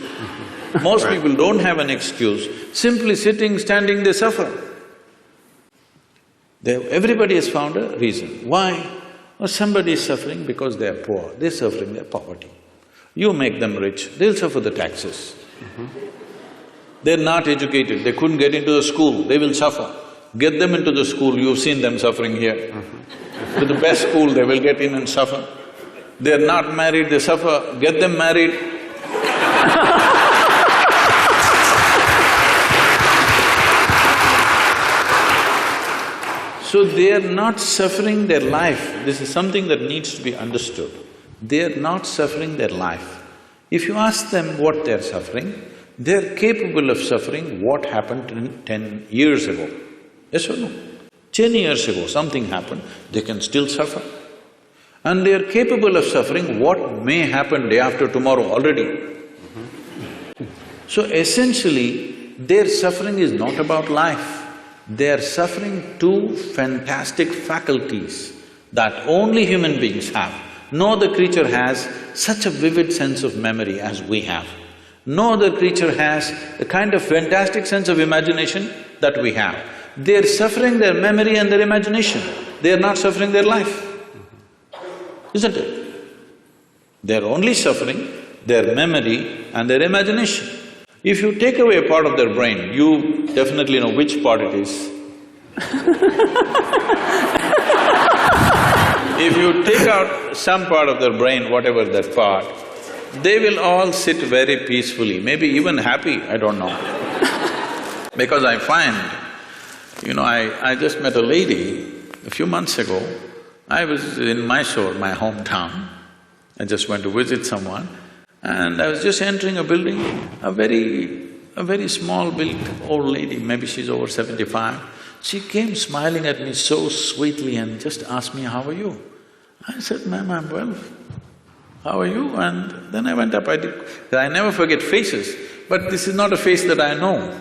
Most people don't have an excuse, simply sitting, standing, they suffer. Everybody has found a reason. Why? Well, somebody is suffering because they are poor, they're suffering their poverty. You make them rich, they'll suffer the taxes. They're not educated, they couldn't get into the school, they will suffer. Get them into the school, you've seen them suffering here. To the best school, they will get in and suffer. They're not married, they suffer, get them married. So they're not suffering their life, this is something that needs to be understood. They're not suffering their life. If you ask them what they're suffering, they're capable of suffering what happened 10 years ago. Yes or no? 10 years ago something happened, they can still suffer. And they are capable of suffering what may happen day after tomorrow already. So essentially, their suffering is not about life. They are suffering two fantastic faculties that only human beings have. No other creature has such a vivid sense of memory as we have. No other creature has the kind of fantastic sense of imagination that we have. They're suffering their memory and their imagination, they're not suffering their life, isn't it? They're only suffering their memory and their imagination. If you take away a part of their brain, you definitely know which part it is. If you take out some part of their brain, whatever that part, they will all sit very peacefully, maybe even happy, I don't know. Because I find, I just met a lady a few months ago. I was in Mysore, my hometown. I just went to visit someone and I was just entering a building, a very small built old lady, maybe she's over 75. She came smiling at me so sweetly and just asked me, "How are you?" I said, "Ma'am, I'm well. How are you?" And then I went up, I never forget faces, but this is not a face that I know.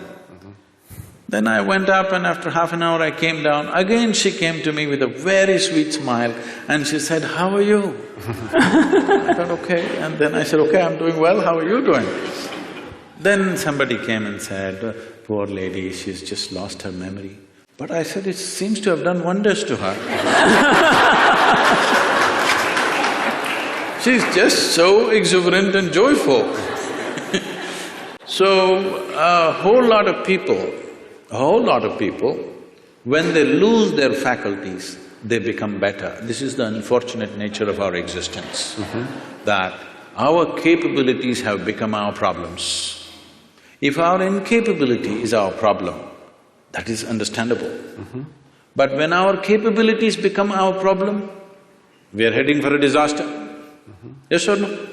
Then I went up and after half an hour I came down, again she came to me with a very sweet smile and she said, "How are you?" I thought, okay, and then I said, "Okay, I'm doing well, how are you doing?" Then somebody came and said, poor lady, she's just lost her memory. But I said, it seems to have done wonders to her. She's just so exuberant and joyful. So, a whole lot of people, when they lose their faculties, they become better. This is the unfortunate nature of our existence, that our capabilities have become our problems. If our incapability is our problem, that is understandable. But when our capabilities become our problem, we are heading for a disaster. Yes or no?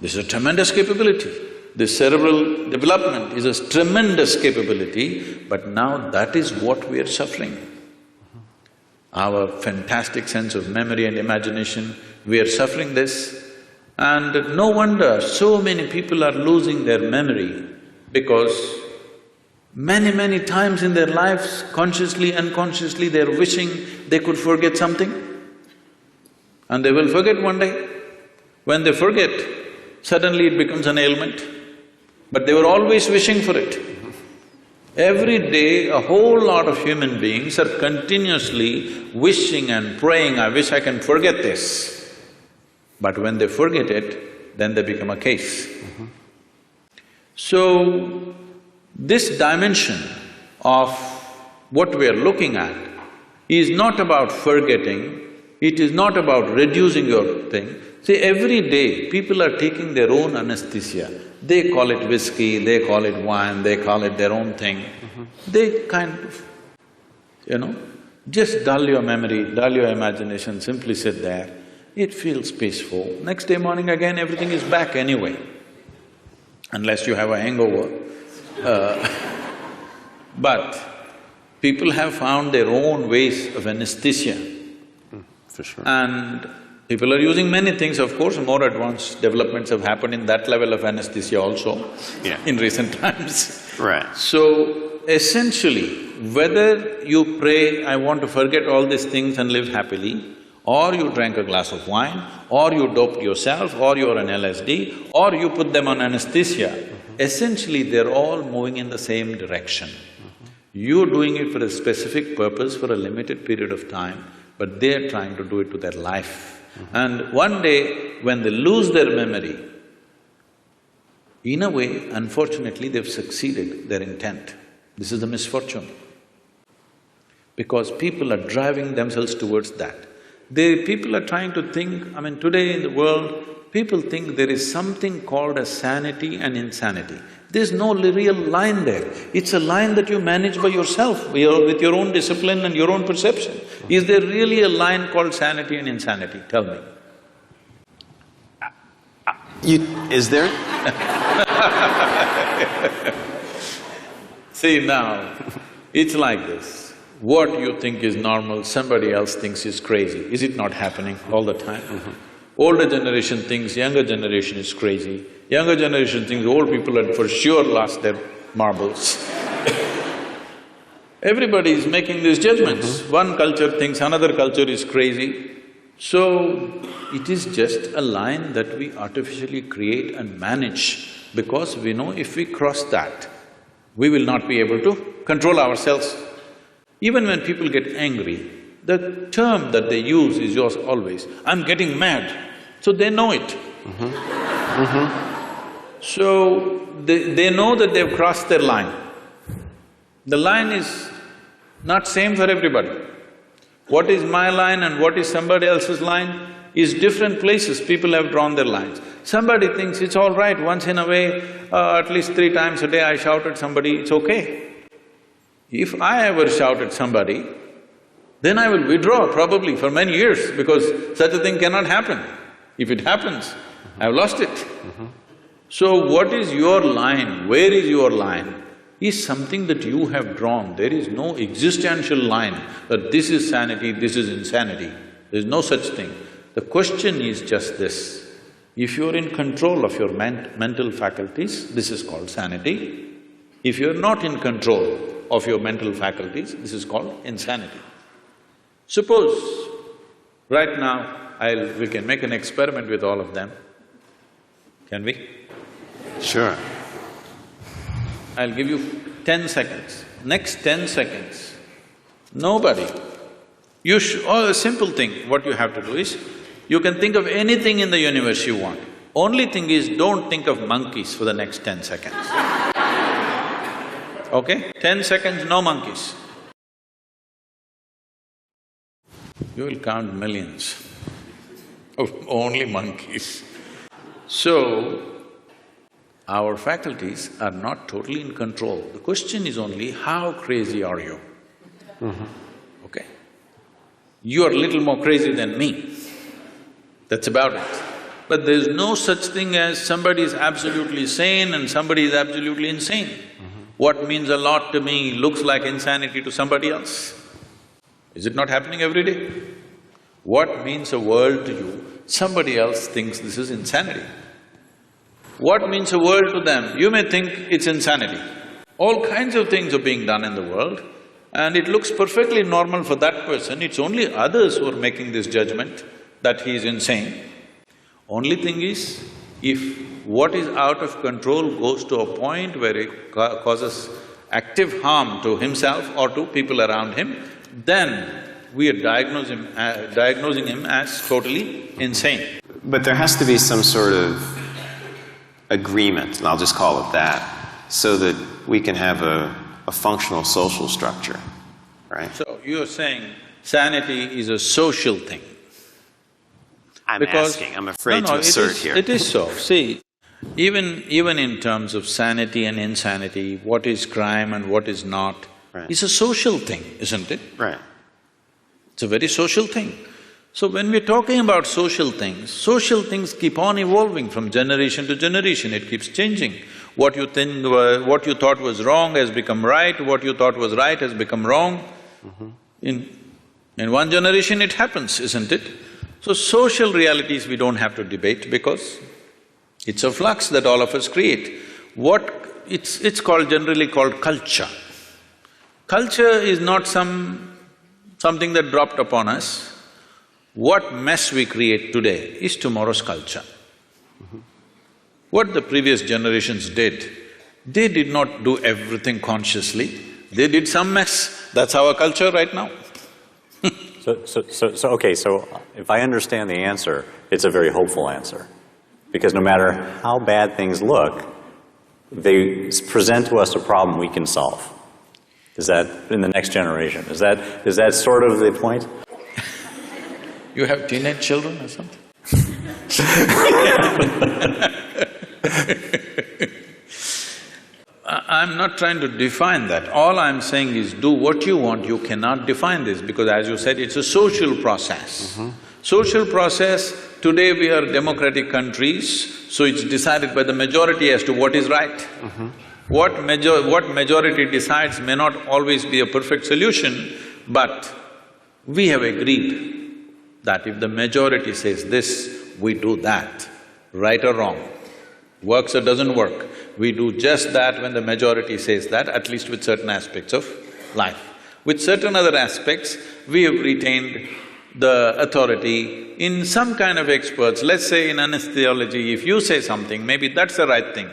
This is a tremendous capability. This cerebral development is a tremendous capability, but now that is what we are suffering. Our fantastic sense of memory and imagination, we are suffering this. And no wonder so many people are losing their memory, because many times in their lives, consciously, unconsciously, they're wishing they could forget something. And they will forget one day. When they forget, suddenly it becomes an ailment. But they were always wishing for it. Every day, a whole lot of human beings are continuously wishing and praying, I wish I can forget this. But when they forget it, then they become a case. So, this dimension of what we are looking at is not about forgetting, it is not about reducing your thing. See, every day people are taking their own anesthesia. They call it whiskey, they call it wine, they call it their own thing. They kind of, just dull your memory, dull your imagination, simply sit there. It feels peaceful. Next day morning again, everything is back anyway, unless you have a hangover. But people have found their own ways of anesthesia. For sure. And people are using many things, of course, more advanced developments have happened in that level of anesthesia also in recent times. Right. So, essentially, whether you pray, I want to forget all these things and live happily, or you drank a glass of wine, or you doped yourself, or you're on LSD, or you put them on anesthesia, essentially they're all moving in the same direction. You're doing it for a specific purpose for a limited period of time, but they're trying to do it to their life. And one day, when they lose their memory, in a way, unfortunately, they've succeeded their intent. This is the misfortune. Because people are driving themselves towards that. People are trying to think, today in the world, people think there is something called as sanity and insanity. There's no real line there. It's a line that you manage by yourself, with your own discipline and your own perception. Is there really a line called sanity and insanity? Tell me. Is there? See now, it's like this. What you think is normal, somebody else thinks is crazy. Is it not happening all the time? Older generation thinks younger generation is crazy. Younger generation thinks old people had for sure lost their marbles. Everybody is making these judgments. One culture thinks another culture is crazy. So, it is just a line that we artificially create and manage, because we know if we cross that, we will not be able to control ourselves. Even when people get angry, the term that they use is yours always, I'm getting mad, so they know it. So, they know that they've crossed their line. The line is not same for everybody. What is my line and what is somebody else's line is different places people have drawn their lines. Somebody thinks it's all right, once in a way, at least 3 times a day I shout at somebody, it's okay. If I ever shout at somebody, then I will withdraw probably for many years, because such a thing cannot happen. If it happens, I've lost it. So what is your line, where is your line, is something that you have drawn. There is no existential line that this is sanity, this is insanity. There is no such thing. The question is just this, if you're in control of your mental faculties, this is called sanity. If you're not in control of your mental faculties, this is called insanity. Suppose, right now, we can make an experiment with all of them. Can we? Sure. I'll give you 10 seconds. Next 10 seconds, nobody… a simple thing, what you have to do is, you can think of anything in the universe you want. Only thing is, don't think of monkeys for the next 10 seconds. Okay? 10 seconds, no monkeys. You will count millions of only monkeys. So, our faculties are not totally in control. The question is only, how crazy are you? Okay? You are a little more crazy than me. That's about it. But there's no such thing as somebody is absolutely sane and somebody is absolutely insane. What means a lot to me looks like insanity to somebody else. Is it not happening every day? What means a world to you, somebody else thinks this is insanity. What means a world to them, you may think it's insanity. All kinds of things are being done in the world and it looks perfectly normal for that person, it's only others who are making this judgment that he is insane. Only thing is, if what is out of control goes to a point where it causes active harm to himself or to people around him, then we are diagnosing him as totally insane. But there has to be some sort of agreement, and I'll just call it that, so that we can have a functional social structure, right? So, you're saying sanity is a social thing? I'm asking, I'm afraid to assert here. It is so. See, even in terms of sanity and insanity, what is crime and what is not, is a social thing, isn't it? Right. It's a very social thing. So when we're talking about social things keep on evolving from generation to generation, it keeps changing. What you thought was wrong has become right, what you thought was right has become wrong. In one generation it happens, isn't it? So social realities we don't have to debate because it's a flux that all of us create. It's generally called culture. Culture is not something that dropped upon us. What mess we create today is tomorrow's culture. What the previous generations did, they did not do everything consciously, they did some mess. That's our culture right now. Okay, so if I understand the answer, it's a very hopeful answer. Because no matter how bad things look, they present to us a problem we can solve. Is that in the next generation? Is that sort of the point? You have teenage children or something? I'm not trying to define that. All I'm saying is do what you want, you cannot define this because as you said, it's a social process. Social process, today we are democratic countries, so it's decided by the majority as to what is right. What majority decides may not always be a perfect solution, but we have agreed that if the majority says this, we do that, right or wrong. Works or doesn't work, we do just that when the majority says that, at least with certain aspects of life. With certain other aspects, we have retained the authority in some kind of experts. Let's say in anesthesiology, if you say something, maybe that's the right thing.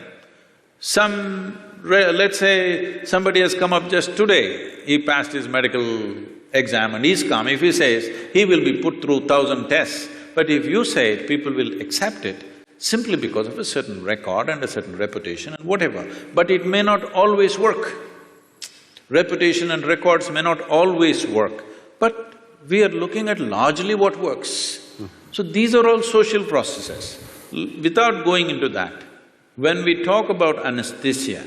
Let's say somebody has come up just today, he passed his medical exam and he's come, if he says, he will be put through 1,000 tests, but if you say it, people will accept it simply because of a certain record and a certain reputation and whatever, but it may not always work. Reputation and records may not always work, but we are looking at largely what works. So these are all social processes. Without going into that, when we talk about anesthesia,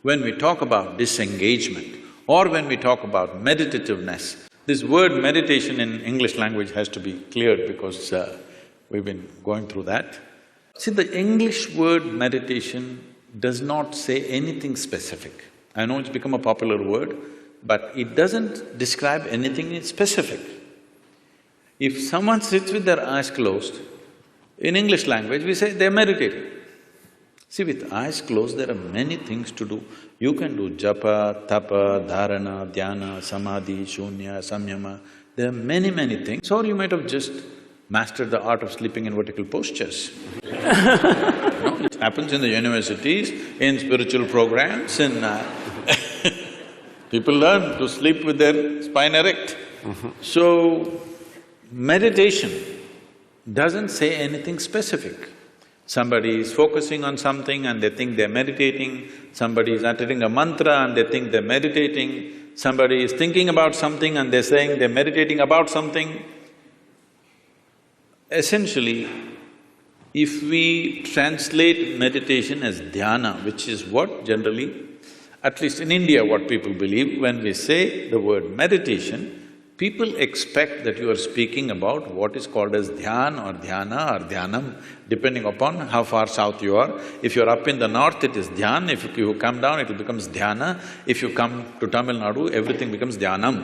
when we talk about disengagement, or when we talk about meditativeness, this word meditation in English language has to be cleared because we've been going through that. See, the English word meditation does not say anything specific. I know it's become a popular word, but it doesn't describe anything specific. If someone sits with their eyes closed, in English language we say they're meditating. See, with eyes closed, there are many things to do. You can do japa, tapa, dharana, dhyana, samadhi, shunya, samyama. There are many things. Or you might have just mastered the art of sleeping in vertical postures. No, it's happens in the universities, in spiritual programs, in… people learn to sleep with their spine erect. So, meditation doesn't say anything specific. Somebody is focusing on something and they think they're meditating, somebody is uttering a mantra and they think they're meditating, somebody is thinking about something and they're saying they're meditating about something. Essentially, if we translate meditation as dhyana, which is what generally, at least in India, what people believe, when we say the word meditation, people expect that you are speaking about what is called as dhyan or dhyana or dhyanam, depending upon how far south you are. If you're up in the north, it is dhyan. If you come down, it becomes dhyana. If you come to Tamil Nadu, everything becomes dhyanam.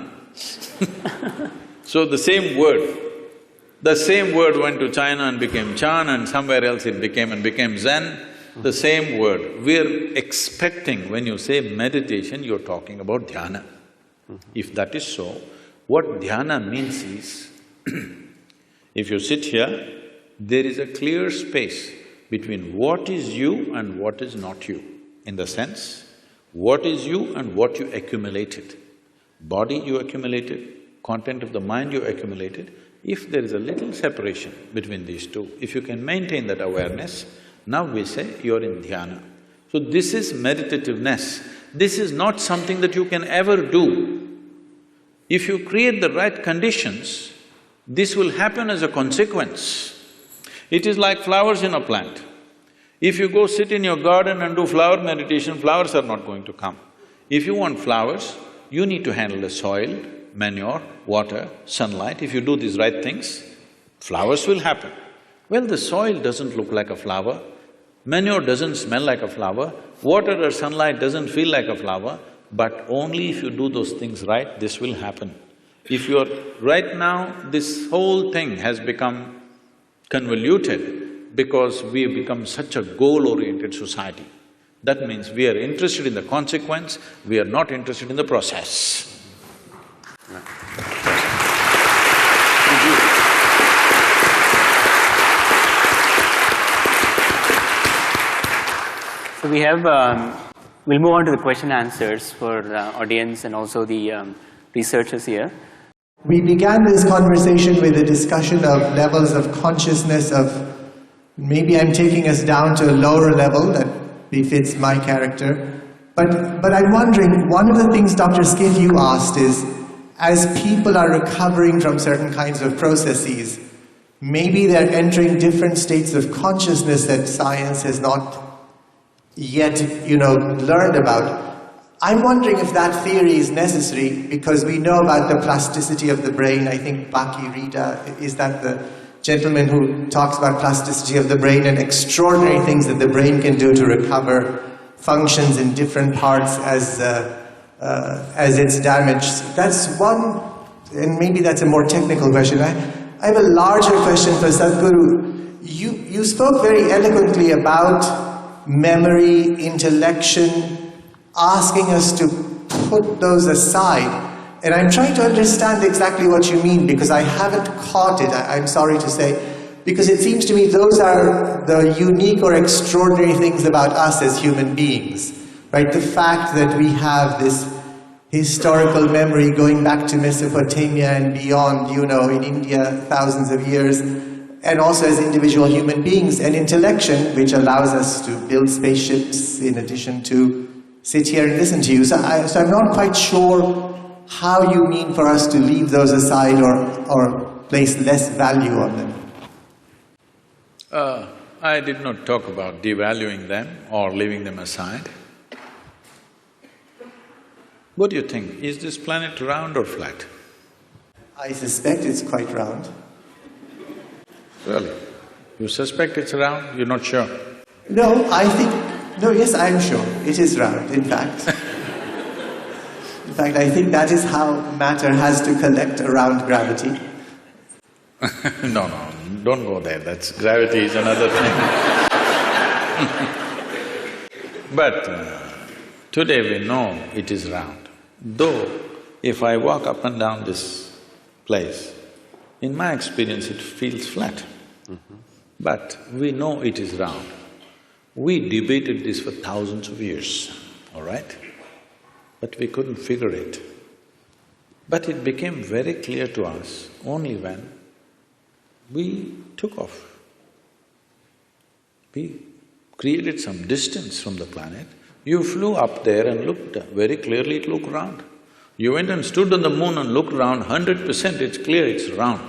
So the same word went to China and became Chan, and somewhere else it became Zen. The same word. We're expecting when you say meditation, you're talking about dhyana. If that is so, what dhyana means is, if you sit here, there is a clear space between what is you and what is not you. In the sense, what is you and what you accumulated. Body you accumulated, content of the mind you accumulated. If there is a little separation between these two, if you can maintain that awareness, now we say you're in dhyana. So this is meditativeness. This is not something that you can ever do. If you create the right conditions, this will happen as a consequence. It is like flowers in a plant. If you go sit in your garden and do flower meditation, flowers are not going to come. If you want flowers, you need to handle the soil, manure, water, sunlight. If you do these right things, flowers will happen. Well, the soil doesn't look like a flower, manure doesn't smell like a flower, water or sunlight doesn't feel like a flower, but only if you do those things right, this will happen. If you're… right now, this whole thing has become convoluted because we have become such a goal-oriented society. That means we are interested in the consequence, we are not interested in the process. So we have… we'll move on to the question answers for the audience and also the researchers here. We began this conversation with a discussion of levels of consciousness of… maybe I'm taking us down to a lower level that befits my character. But I'm wondering, one of the things Dr. Skiff you asked is, as people are recovering from certain kinds of processes, maybe they're entering different states of consciousness that science has not yet, learned about. I'm wondering if that theory is necessary because we know about the plasticity of the brain. I think Baki Rita, is that the gentleman who talks about plasticity of the brain and extraordinary things that the brain can do to recover functions in different parts as it's damaged. That's one, and maybe that's a more technical question. I have a larger question for Sadhguru. You spoke very eloquently about memory, intellection, asking us to put those aside. And I'm trying to understand exactly what you mean because I haven't caught it, I'm sorry to say, because it seems to me those are the unique or extraordinary things about us as human beings, right? The fact that we have this historical memory going back to Mesopotamia and beyond, in India, thousands of years, and also as individual human beings, and intellection, which allows us to build spaceships in addition to sit here and listen to you. So I'm not quite sure how you mean for us to leave those aside or place less value on them. I did not talk about devaluing them or leaving them aside. What do you think? Is this planet round or flat? I suspect it's quite round. Really? You suspect it's round? You're not sure? No, yes, I'm sure. It is round, in fact. In fact, I think that is how matter has to collect around gravity. No, don't go there. Gravity is another thing. But today we know it is round. Though, if I walk up and down this place, in my experience it feels flat. But we know it is round. We debated this for thousands of years, all right? But we couldn't figure it. But it became very clear to us only when we took off. We created some distance from the planet. You flew up there and looked very clearly, it looked round. You went and stood on the moon and looked around, 100% it's clear, it's round.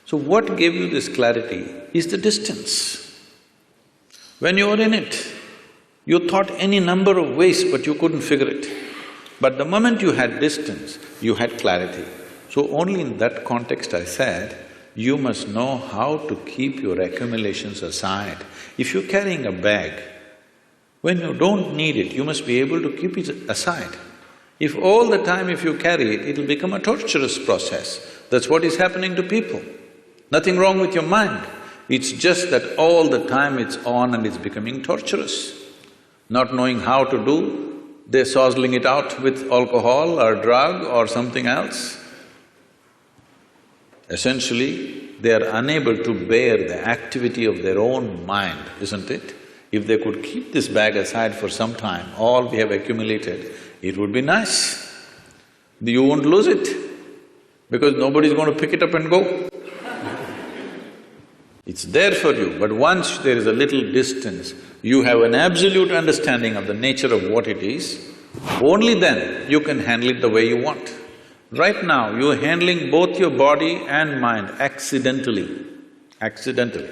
So what gave you this clarity is the distance. When you were in it, you thought any number of ways but you couldn't figure it. But the moment you had distance, you had clarity. So only in that context I said, you must know how to keep your accumulations aside. If you're carrying a bag, when you don't need it, you must be able to keep it aside. If all the time if you carry it, it'll become a torturous process. That's what is happening to people. Nothing wrong with your mind. It's just that all the time it's on and it's becoming torturous. Not knowing how to do, they're sozzling it out with alcohol or drug or something else. Essentially, they are unable to bear the activity of their own mind, isn't it? If they could keep this bag aside for some time, all we have accumulated, it would be nice. You won't lose it, because nobody's going to pick it up and go. It's there for you, but once there is a little distance, you have an absolute understanding of the nature of what it is, only then you can handle it the way you want. Right now, you're handling both your body and mind accidentally, accidentally.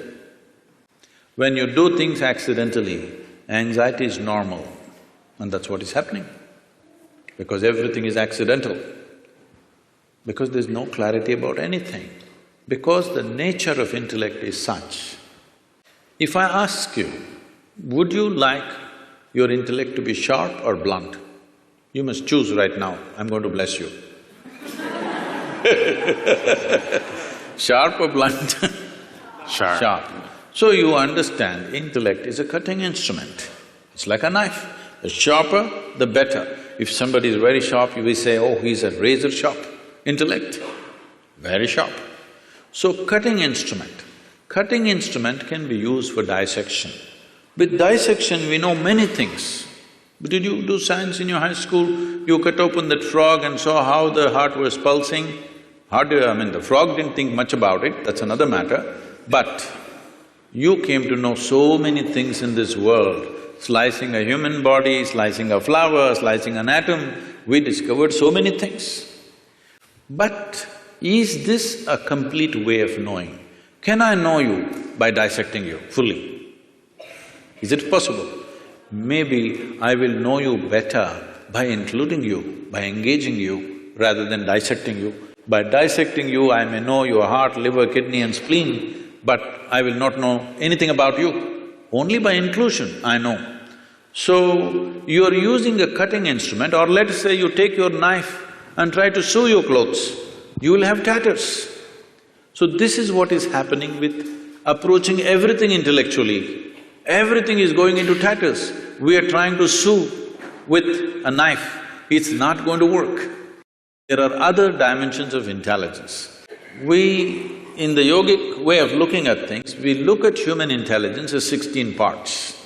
When you do things accidentally, anxiety is normal, and that's what is happening. Because everything is accidental. Because there's no clarity about anything. Because the nature of intellect is such. If I ask you, would you like your intellect to be sharp or blunt? You must choose right now, I'm going to bless you. Sharp or blunt? Sharp. Sharp. So you understand, intellect is a cutting instrument. It's like a knife. The sharper, the better. If somebody is very sharp, you will say, oh, he's a razor sharp. Intellect, very sharp. So cutting instrument. Cutting instrument can be used for dissection. With dissection, we know many things. Did you do science in your high school? You cut open that frog and saw how the heart was pulsing. The frog didn't think much about it, that's another matter. But you came to know so many things in this world. Slicing a human body, slicing a flower, slicing an atom, we discovered so many things. But is this a complete way of knowing? Can I know you by dissecting you fully? Is it possible? Maybe I will know you better by including you, by engaging you, rather than dissecting you. By dissecting you, I may know your heart, liver, kidney and spleen, but I will not know anything about you. Only by inclusion I know. So, you are using a cutting instrument, or let's say you take your knife and try to sew your clothes, you will have tatters. So this is what is happening with approaching everything intellectually. Everything is going into tatters. We are trying to sew with a knife, it's not going to work. There are other dimensions of intelligence. We, in the yogic way of looking at things, we look at human intelligence as 16 parts.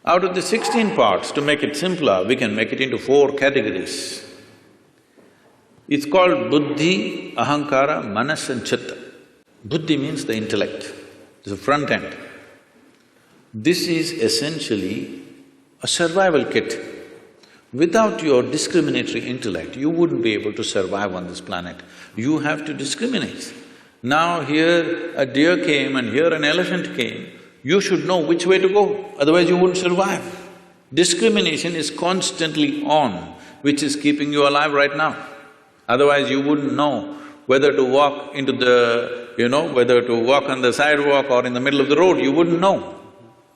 Out of the 16 parts, to make it simpler, we can make it into 4 categories. It's called buddhi, ahankara, manas and chitta. Buddhi means the intellect, it's the front end. This is essentially a survival kit. Without your discriminatory intellect, you wouldn't be able to survive on this planet. You have to discriminate. Now here a deer came and here an elephant came, you should know which way to go, otherwise you wouldn't survive. Discrimination is constantly on, which is keeping you alive right now. Otherwise you wouldn't know whether to walk into the… whether to walk on the sidewalk or in the middle of the road, you wouldn't know.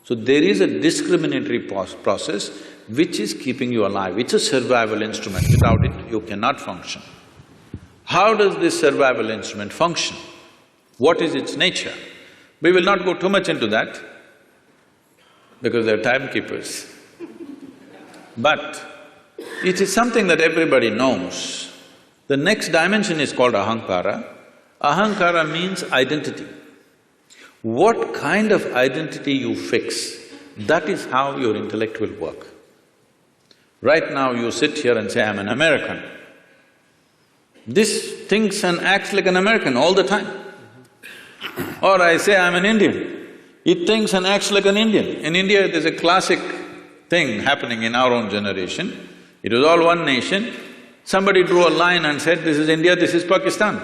So there is a discriminatory process which is keeping you alive. It's a survival instrument. Without it, you cannot function. How does this survival instrument function? What is its nature? We will not go too much into that because they're timekeepers. But it is something that everybody knows. The next dimension is called ahankara. Ahankara means identity. What kind of identity you fix That is how your intellect will work. Right now you sit here and say, I'm an American. This thinks and acts like an American all the time. Or I say I'm an Indian, it thinks and acts like an Indian. In India, there's a classic thing happening in our own generation. It was all one nation. Somebody drew a line and said, this is India, this is Pakistan.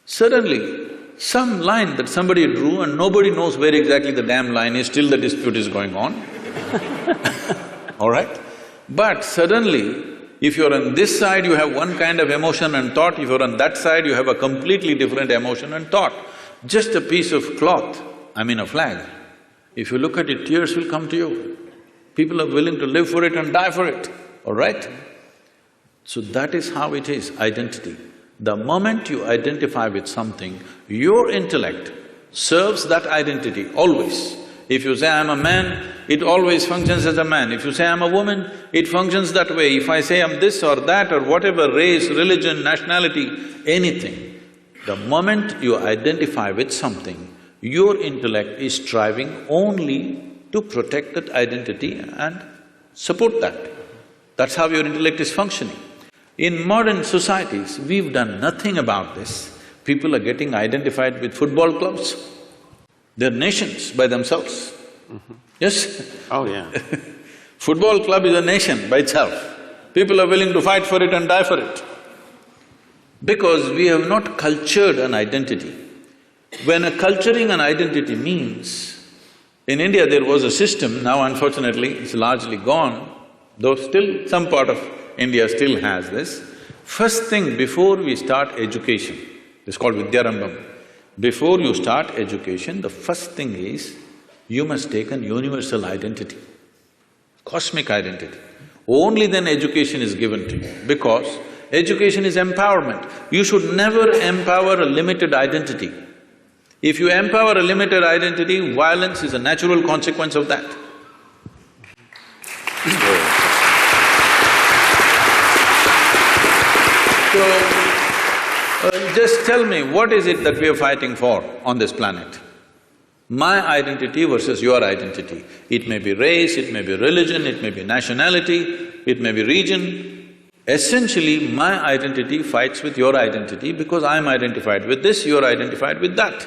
Suddenly, some line that somebody drew and nobody knows where exactly the damn line is, still the dispute is going on. All right? But suddenly, if you're on this side, you have one kind of emotion and thought, if you're on that side, you have a completely different emotion and thought. Just a piece of cloth, I mean a flag, if you look at it, tears will come to you. People are willing to live for it and die for it, all right? So that is how it is, identity. The moment you identify with something, your intellect serves that identity always. If you say, I'm a man, it always functions as a man. If you say, I'm a woman, it functions that way. If I say I'm this or that or whatever, race, religion, nationality, anything, the moment you identify with something, your intellect is striving only to protect that identity and support that. That's how your intellect is functioning. In modern societies, we've done nothing about this. People are getting identified with football clubs. They're nations by themselves. Yes? Oh, yeah. Football club is a nation by itself. People are willing to fight for it and die for it. Because we have not cultured an identity. When a culturing an identity means, in India there was a system, now unfortunately it's largely gone, though still some part of India still has this. First thing before we start education, it's called Vidyarambham. Before you start education, the first thing is, you must take an universal identity, cosmic identity. Only then education is given to you, because education is empowerment. You should never empower a limited identity. If you empower a limited identity, violence is a natural consequence of that. So, just tell me, what is it that we are fighting for on this planet? My identity versus your identity. It may be race, it may be religion, it may be nationality, it may be region. Essentially, my identity fights with your identity because I'm identified with this, you're identified with that.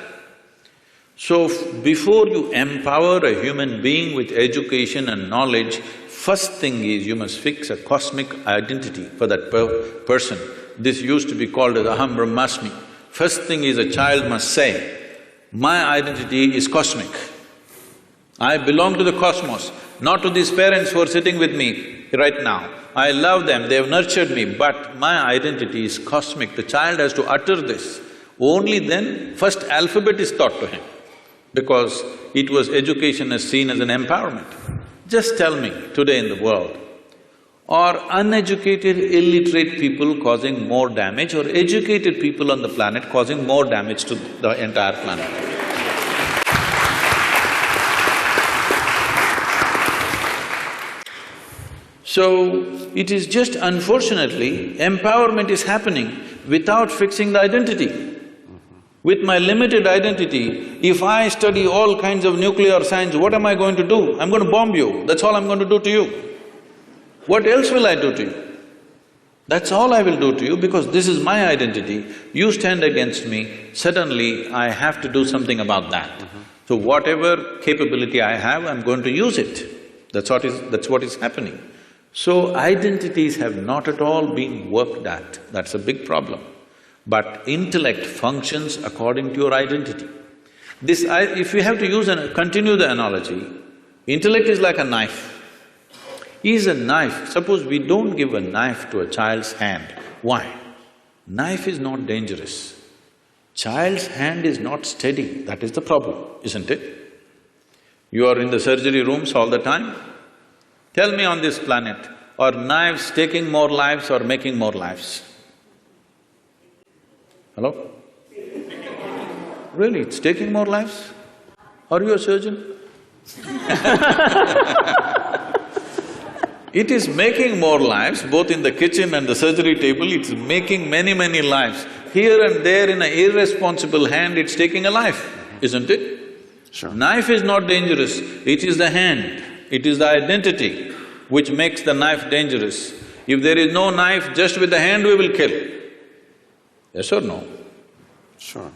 So, before you empower a human being with education and knowledge, first thing is you must fix a cosmic identity for that person. This used to be called as Aham Brahmasmi. First thing is a child must say, my identity is cosmic. I belong to the cosmos, not to these parents who are sitting with me right now. I love them, they have nurtured me, but my identity is cosmic. The child has to utter this. Only then, first alphabet is taught to him, because it was education as seen as an empowerment. Just tell me, today in the world, are uneducated, illiterate people causing more damage or educated people on the planet causing more damage to the entire planet? So, it is just unfortunately, empowerment is happening without fixing the identity. With my limited identity, if I study all kinds of nuclear science, what am I going to do? I'm going to bomb you, that's all I'm going to do to you. What else will I do to you? That's all I will do to you because this is my identity. You stand against me, suddenly I have to do something about that. So whatever capability I have, I'm going to use it. That's what is happening. So identities have not at all been worked at, that's a big problem. But intellect functions according to your identity. If you have to continue the analogy, intellect is like a knife. Is a knife, suppose we don't give a knife to a child's hand. Why? Knife is not dangerous. Child's hand is not steady, that is the problem, isn't it? You are in the surgery rooms all the time. Tell me on this planet, are knives taking more lives or making more lives? Hello? Really, it's taking more lives? Are you a surgeon? It is making more lives, both in the kitchen and the surgery table, it's making many lives. Here and there in an irresponsible hand, it's taking a life, isn't it? Sure. Knife is not dangerous, it is the hand, it is the identity which makes the knife dangerous. If there is no knife, just with the hand we will kill. Yes or no? Sure.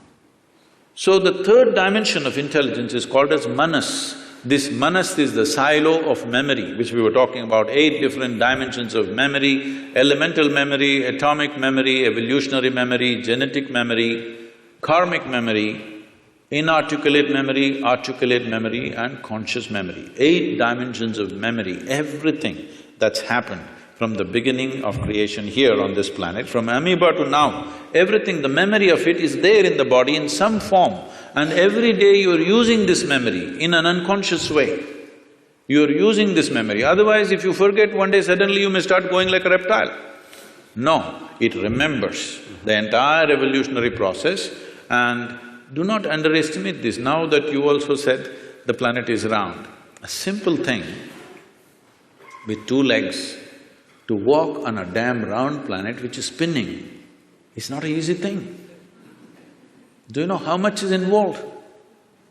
So the third dimension of intelligence is called as manas. This manas is the silo of memory, which we were talking about, 8 different dimensions of memory: elemental memory, atomic memory, evolutionary memory, genetic memory, karmic memory, inarticulate memory, articulate memory and conscious memory. 8 dimensions of memory, everything that's happened from the beginning of creation here on this planet, from amoeba to now, everything, the memory of it is there in the body in some form. And every day you're using this memory in an unconscious way. You're using this memory, otherwise if you forget one day, suddenly you may start going like a reptile. No, it remembers the entire evolutionary process. And do not underestimate this. Now that you also said the planet is round, a simple thing with 2 legs, to walk on a damn round planet which is spinning is not an easy thing. Do you know how much is involved?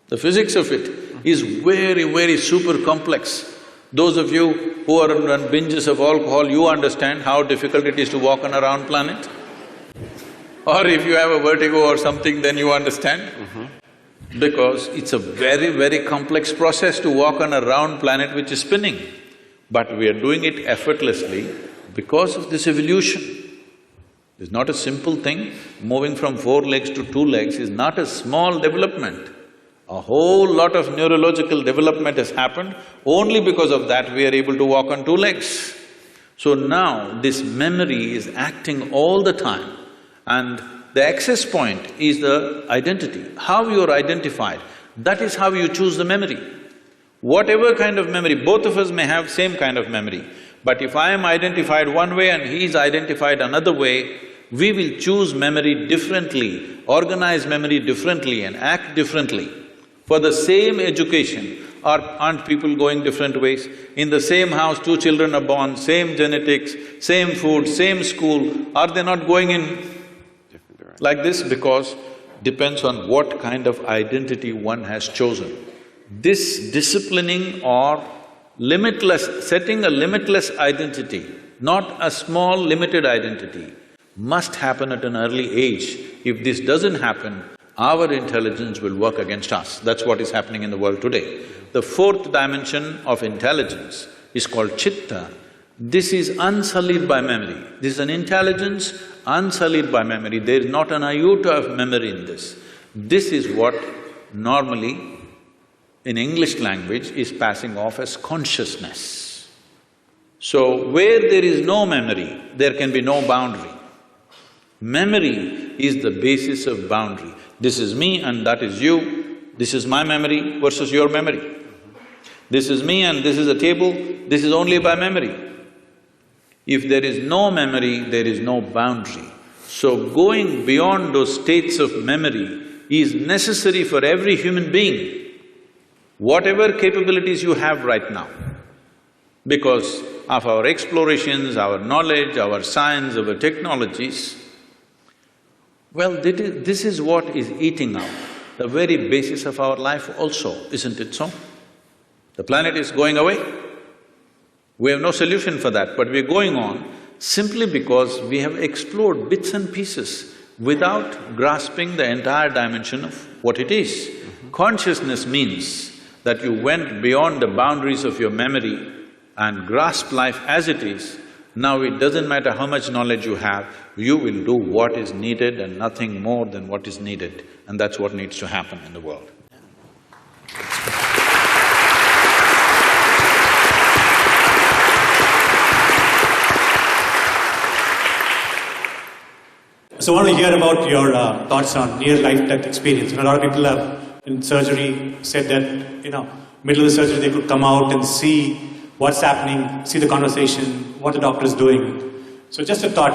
The physics of it is very, very super complex. Those of you who are on binges of alcohol, you understand how difficult it is to walk on a round planet. Or if you have a vertigo or something, then you understand. Because it's a very, very complex process to walk on a round planet which is spinning. But we are doing it effortlessly because of this evolution. It's not a simple thing. Moving from 4 legs to 2 legs is not a small development. A whole lot of neurological development has happened. Only because of that we are able to walk on 2 legs. So now this memory is acting all the time, and the access point is the identity. How you're identified, that is how you choose the memory. Whatever kind of memory, both of us may have same kind of memory, but if I am identified one way and he is identified another way, we will choose memory differently, organize memory differently and act differently. For the same education, aren't people going different ways? In the same house, 2 children are born, same genetics, same food, same school, are they not going in like this? Because depends on what kind of identity one has chosen. This disciplining or limitless… setting a limitless identity, not a small limited identity, must happen at an early age. If this doesn't happen, our intelligence will work against us. That's what is happening in the world today. The 4th dimension of intelligence is called chitta. This is unsullied by memory. This is an intelligence unsullied by memory. There is not an iota of memory in this. This is what normally in English language is passing off as consciousness. So, where there is no memory, there can be no boundary. Memory is the basis of boundary. This is me and that is you, this is my memory versus your memory. This is me and this is a table, this is only by memory. If there is no memory, there is no boundary. So going beyond those states of memory is necessary for every human being, whatever capabilities you have right now. Because of our explorations, our knowledge, our science, our technologies, well, this is what is eating up the very basis of our life also, isn't it so? The planet is going away. We have no solution for that, but we're going on simply because we have explored bits and pieces without grasping the entire dimension of what it is. Consciousness means that you went beyond the boundaries of your memory and grasped life as it is. Now it doesn't matter how much knowledge you have, you will do what is needed and nothing more than what is needed, and that's what needs to happen in the world. So I want to hear about your thoughts on near-life-death experience. A lot of people have, in surgery, said that, middle of the surgery they could come out and see what's happening, see the conversation, what the doctor is doing. So just a thought,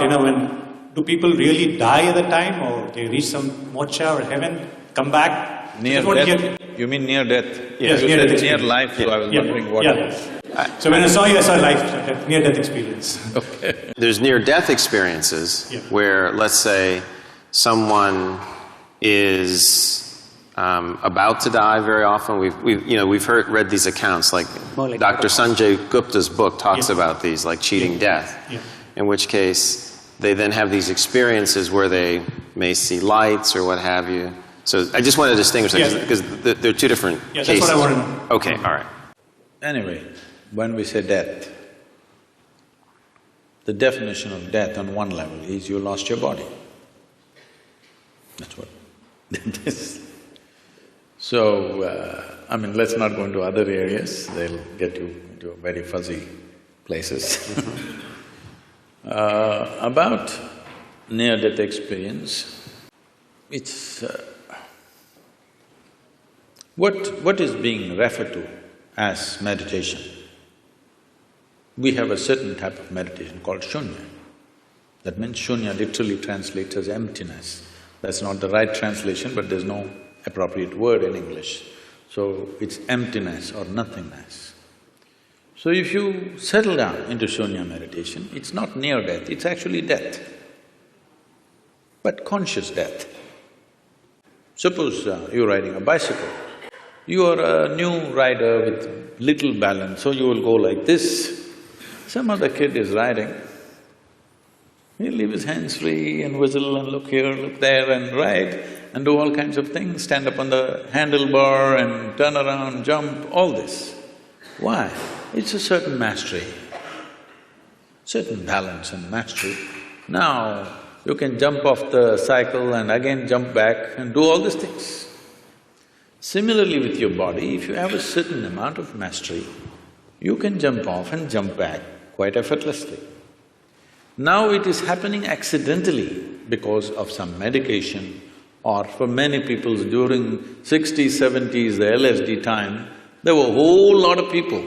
do people really die at the time, or they reach some moksha or heaven, come back? Near death? You mean near death? Yes, you near said death. near life, so I was wondering what… So when I saw you, I saw near-death experience. Okay. There's near-death experiences where, let's say, someone is about to die very often. We've read these accounts, like More like Dr. Sanjay Gupta's book talks Yeah. about these, like cheating death, Yeah. in which case they then have these experiences where they may see lights or what have you. So I just want to distinguish that, Yes. because they're two different Yeah, cases. that's what I want to know. Okay, all right. Anyway, when we say death, the definition of death on one level is you lost your body. That's what death is. So, I mean, let's not go into other areas, they'll get you into very fuzzy places. About near-death experience, it's… what is being referred to as meditation? We have a certain type of meditation called shunya. That means shunya literally translates as emptiness. That's not the right translation, but there's no appropriate word in English. So it's emptiness or nothingness. So if you settle down into shunya meditation, it's not near death, it's actually death, but conscious death. Suppose you're riding a bicycle, you are a new rider with little balance, so you will go like this. Some other kid is riding, he'll leave his hands free and whistle and look here, look there and ride and do all kinds of things, stand up on the handlebar and turn around, jump, all this. Why? It's a certain mastery, certain balance and mastery. Now, you can jump off the cycle and again jump back and do all these things. Similarly with your body, if you have a certain amount of mastery, you can jump off and jump back quite effortlessly. Now it is happening accidentally because of some medication, or for many people during 60s, 70s, the LSD time, there were a whole lot of people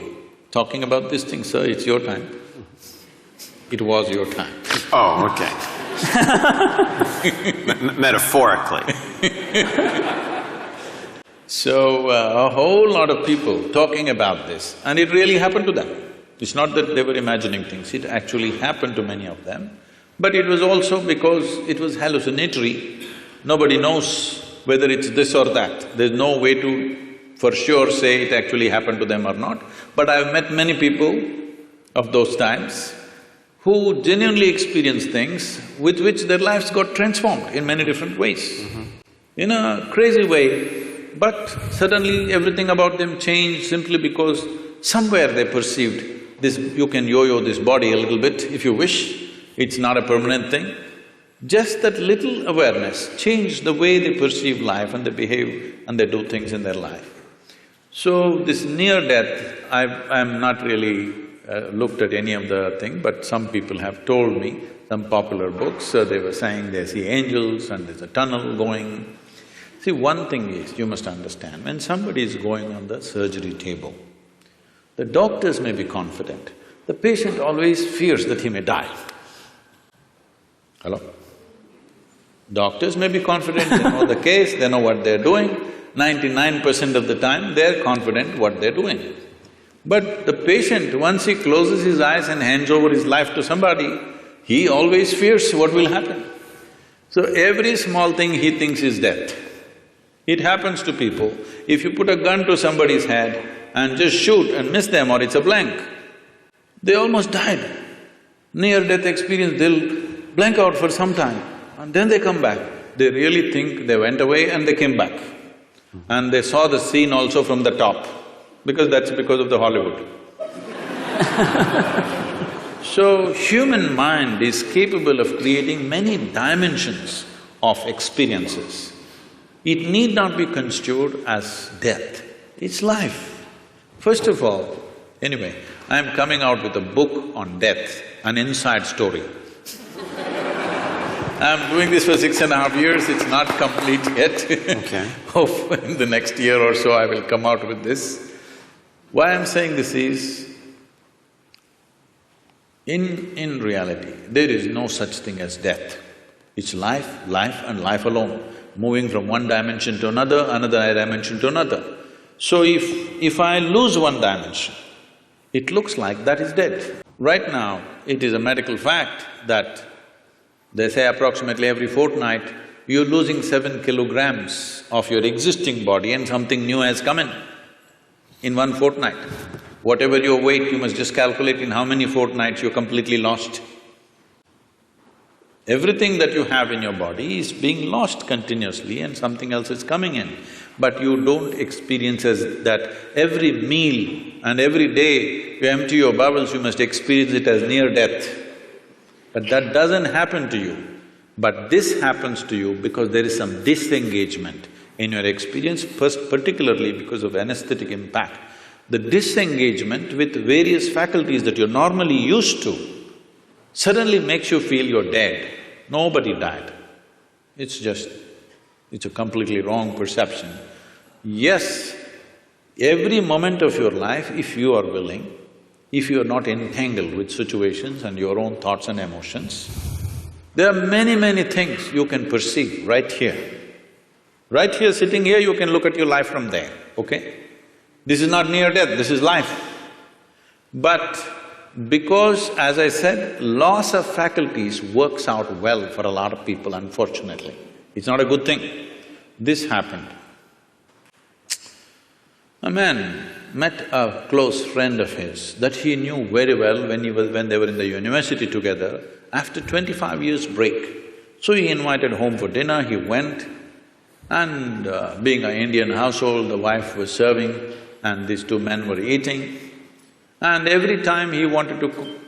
talking about this thing, sir, it's your time. It was your time. Oh, okay. Metaphorically. So, a whole lot of people talking about this, and it really happened to them. It's not that they were imagining things, it actually happened to many of them. But it was also because it was hallucinatory. Nobody knows whether it's this or that. There's no way to for sure say it actually happened to them or not. But I've met many people of those times who genuinely experienced things with which their lives got transformed in many different ways. In a crazy way, but suddenly everything about them changed simply because somewhere they perceived this… you can yo-yo this body a little bit if you wish, it's not a permanent thing. Just that little awareness changed the way they perceive life and they behave and they do things in their life. So this near-death, I'm not really looked at any of the thing, but some people have told me, some popular books, they were saying they see angels and there's a tunnel going. See, one thing is, you must understand, when somebody is going on the surgery table, the doctors may be confident, the patient always fears that he may die. Hello? Doctors may be confident, they know the case, they know what they're doing. 99% of the time, they're confident what they're doing. But the patient, once he closes his eyes and hands over his life to somebody, he always fears what will happen. So every small thing he thinks is death. It happens to people. If you put a gun to somebody's head and just shoot and miss them or it's a blank, they almost died. Near-death experience, they'll blank out for some time and then they come back. They really think they went away and they came back. And they saw the scene also from the top, because that's because of the Hollywood. So, human mind is capable of creating many dimensions of experiences. It need not be construed as death, it's life. First of all, anyway, I'm coming out with a book on death, an inside story. I'm doing this for 6.5 years, it's not complete yet. Okay. Hope in the next year or so I will come out with this. Why I'm saying this is, in reality, there is no such thing as death. It's life, life and life alone, moving from one dimension to another dimension to another. So if I lose one dimension, it looks like that is dead. Right now, it is a medical fact that they say approximately every fortnight, you're losing 7 kilograms of your existing body and something new has come in 1 fortnight. Whatever your weight, you must just calculate in how many fortnights you're completely lost. Everything that you have in your body is being lost continuously and something else is coming in. But you don't experience as that every meal and every day you empty your bowels, you must experience it as near death. But that doesn't happen to you. But this happens to you because there is some disengagement in your experience, first particularly because of anesthetic impact. The disengagement with various faculties that you're normally used to suddenly makes you feel you're dead. Nobody died. It's a completely wrong perception. Yes, every moment of your life, if you are willing, if you are not entangled with situations and your own thoughts and emotions, there are many things you can perceive right here. Right here, sitting here, you can look at your life from there, okay? This is not near death, this is life. But because, as I said, loss of faculties works out well for a lot of people, unfortunately. It's not a good thing. This happened. A man met a close friend of his that he knew very well when they were in the university together, after 25 years break. So he invited home for dinner, he went, and being an Indian household, the wife was serving and these two men were eating. And every time he wanted to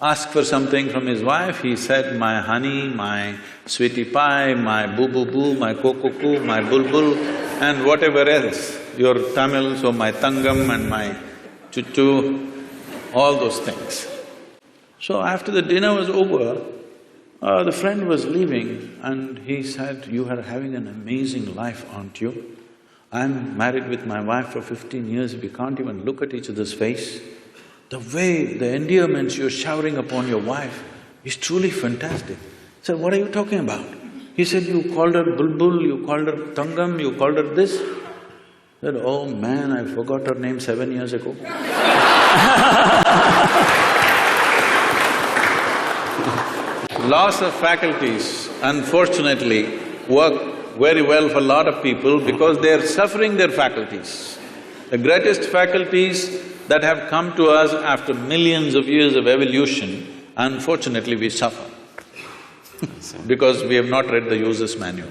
ask for something from his wife, he said, my honey, my sweetie pie, my boo-boo-boo, my koko-koo, my bulbul, and whatever else, your Tamil, so my tangam and my chuchu, all those things. So after the dinner was over, the friend was leaving and he said, you are having an amazing life, aren't you? I'm married with my wife for 15 years, we can't even look at each other's face. The way, the endearments you're showering upon your wife is truly fantastic. I said, what are you talking about? He said, you called her bulbul, you called her tangam, you called her this. I said, oh man, I forgot her name 7 years ago. Loss of faculties, unfortunately, work very well for a lot of people because they're suffering their faculties. The greatest faculties that have come to us after millions of years of evolution, unfortunately we suffer because we have not read the user's manual.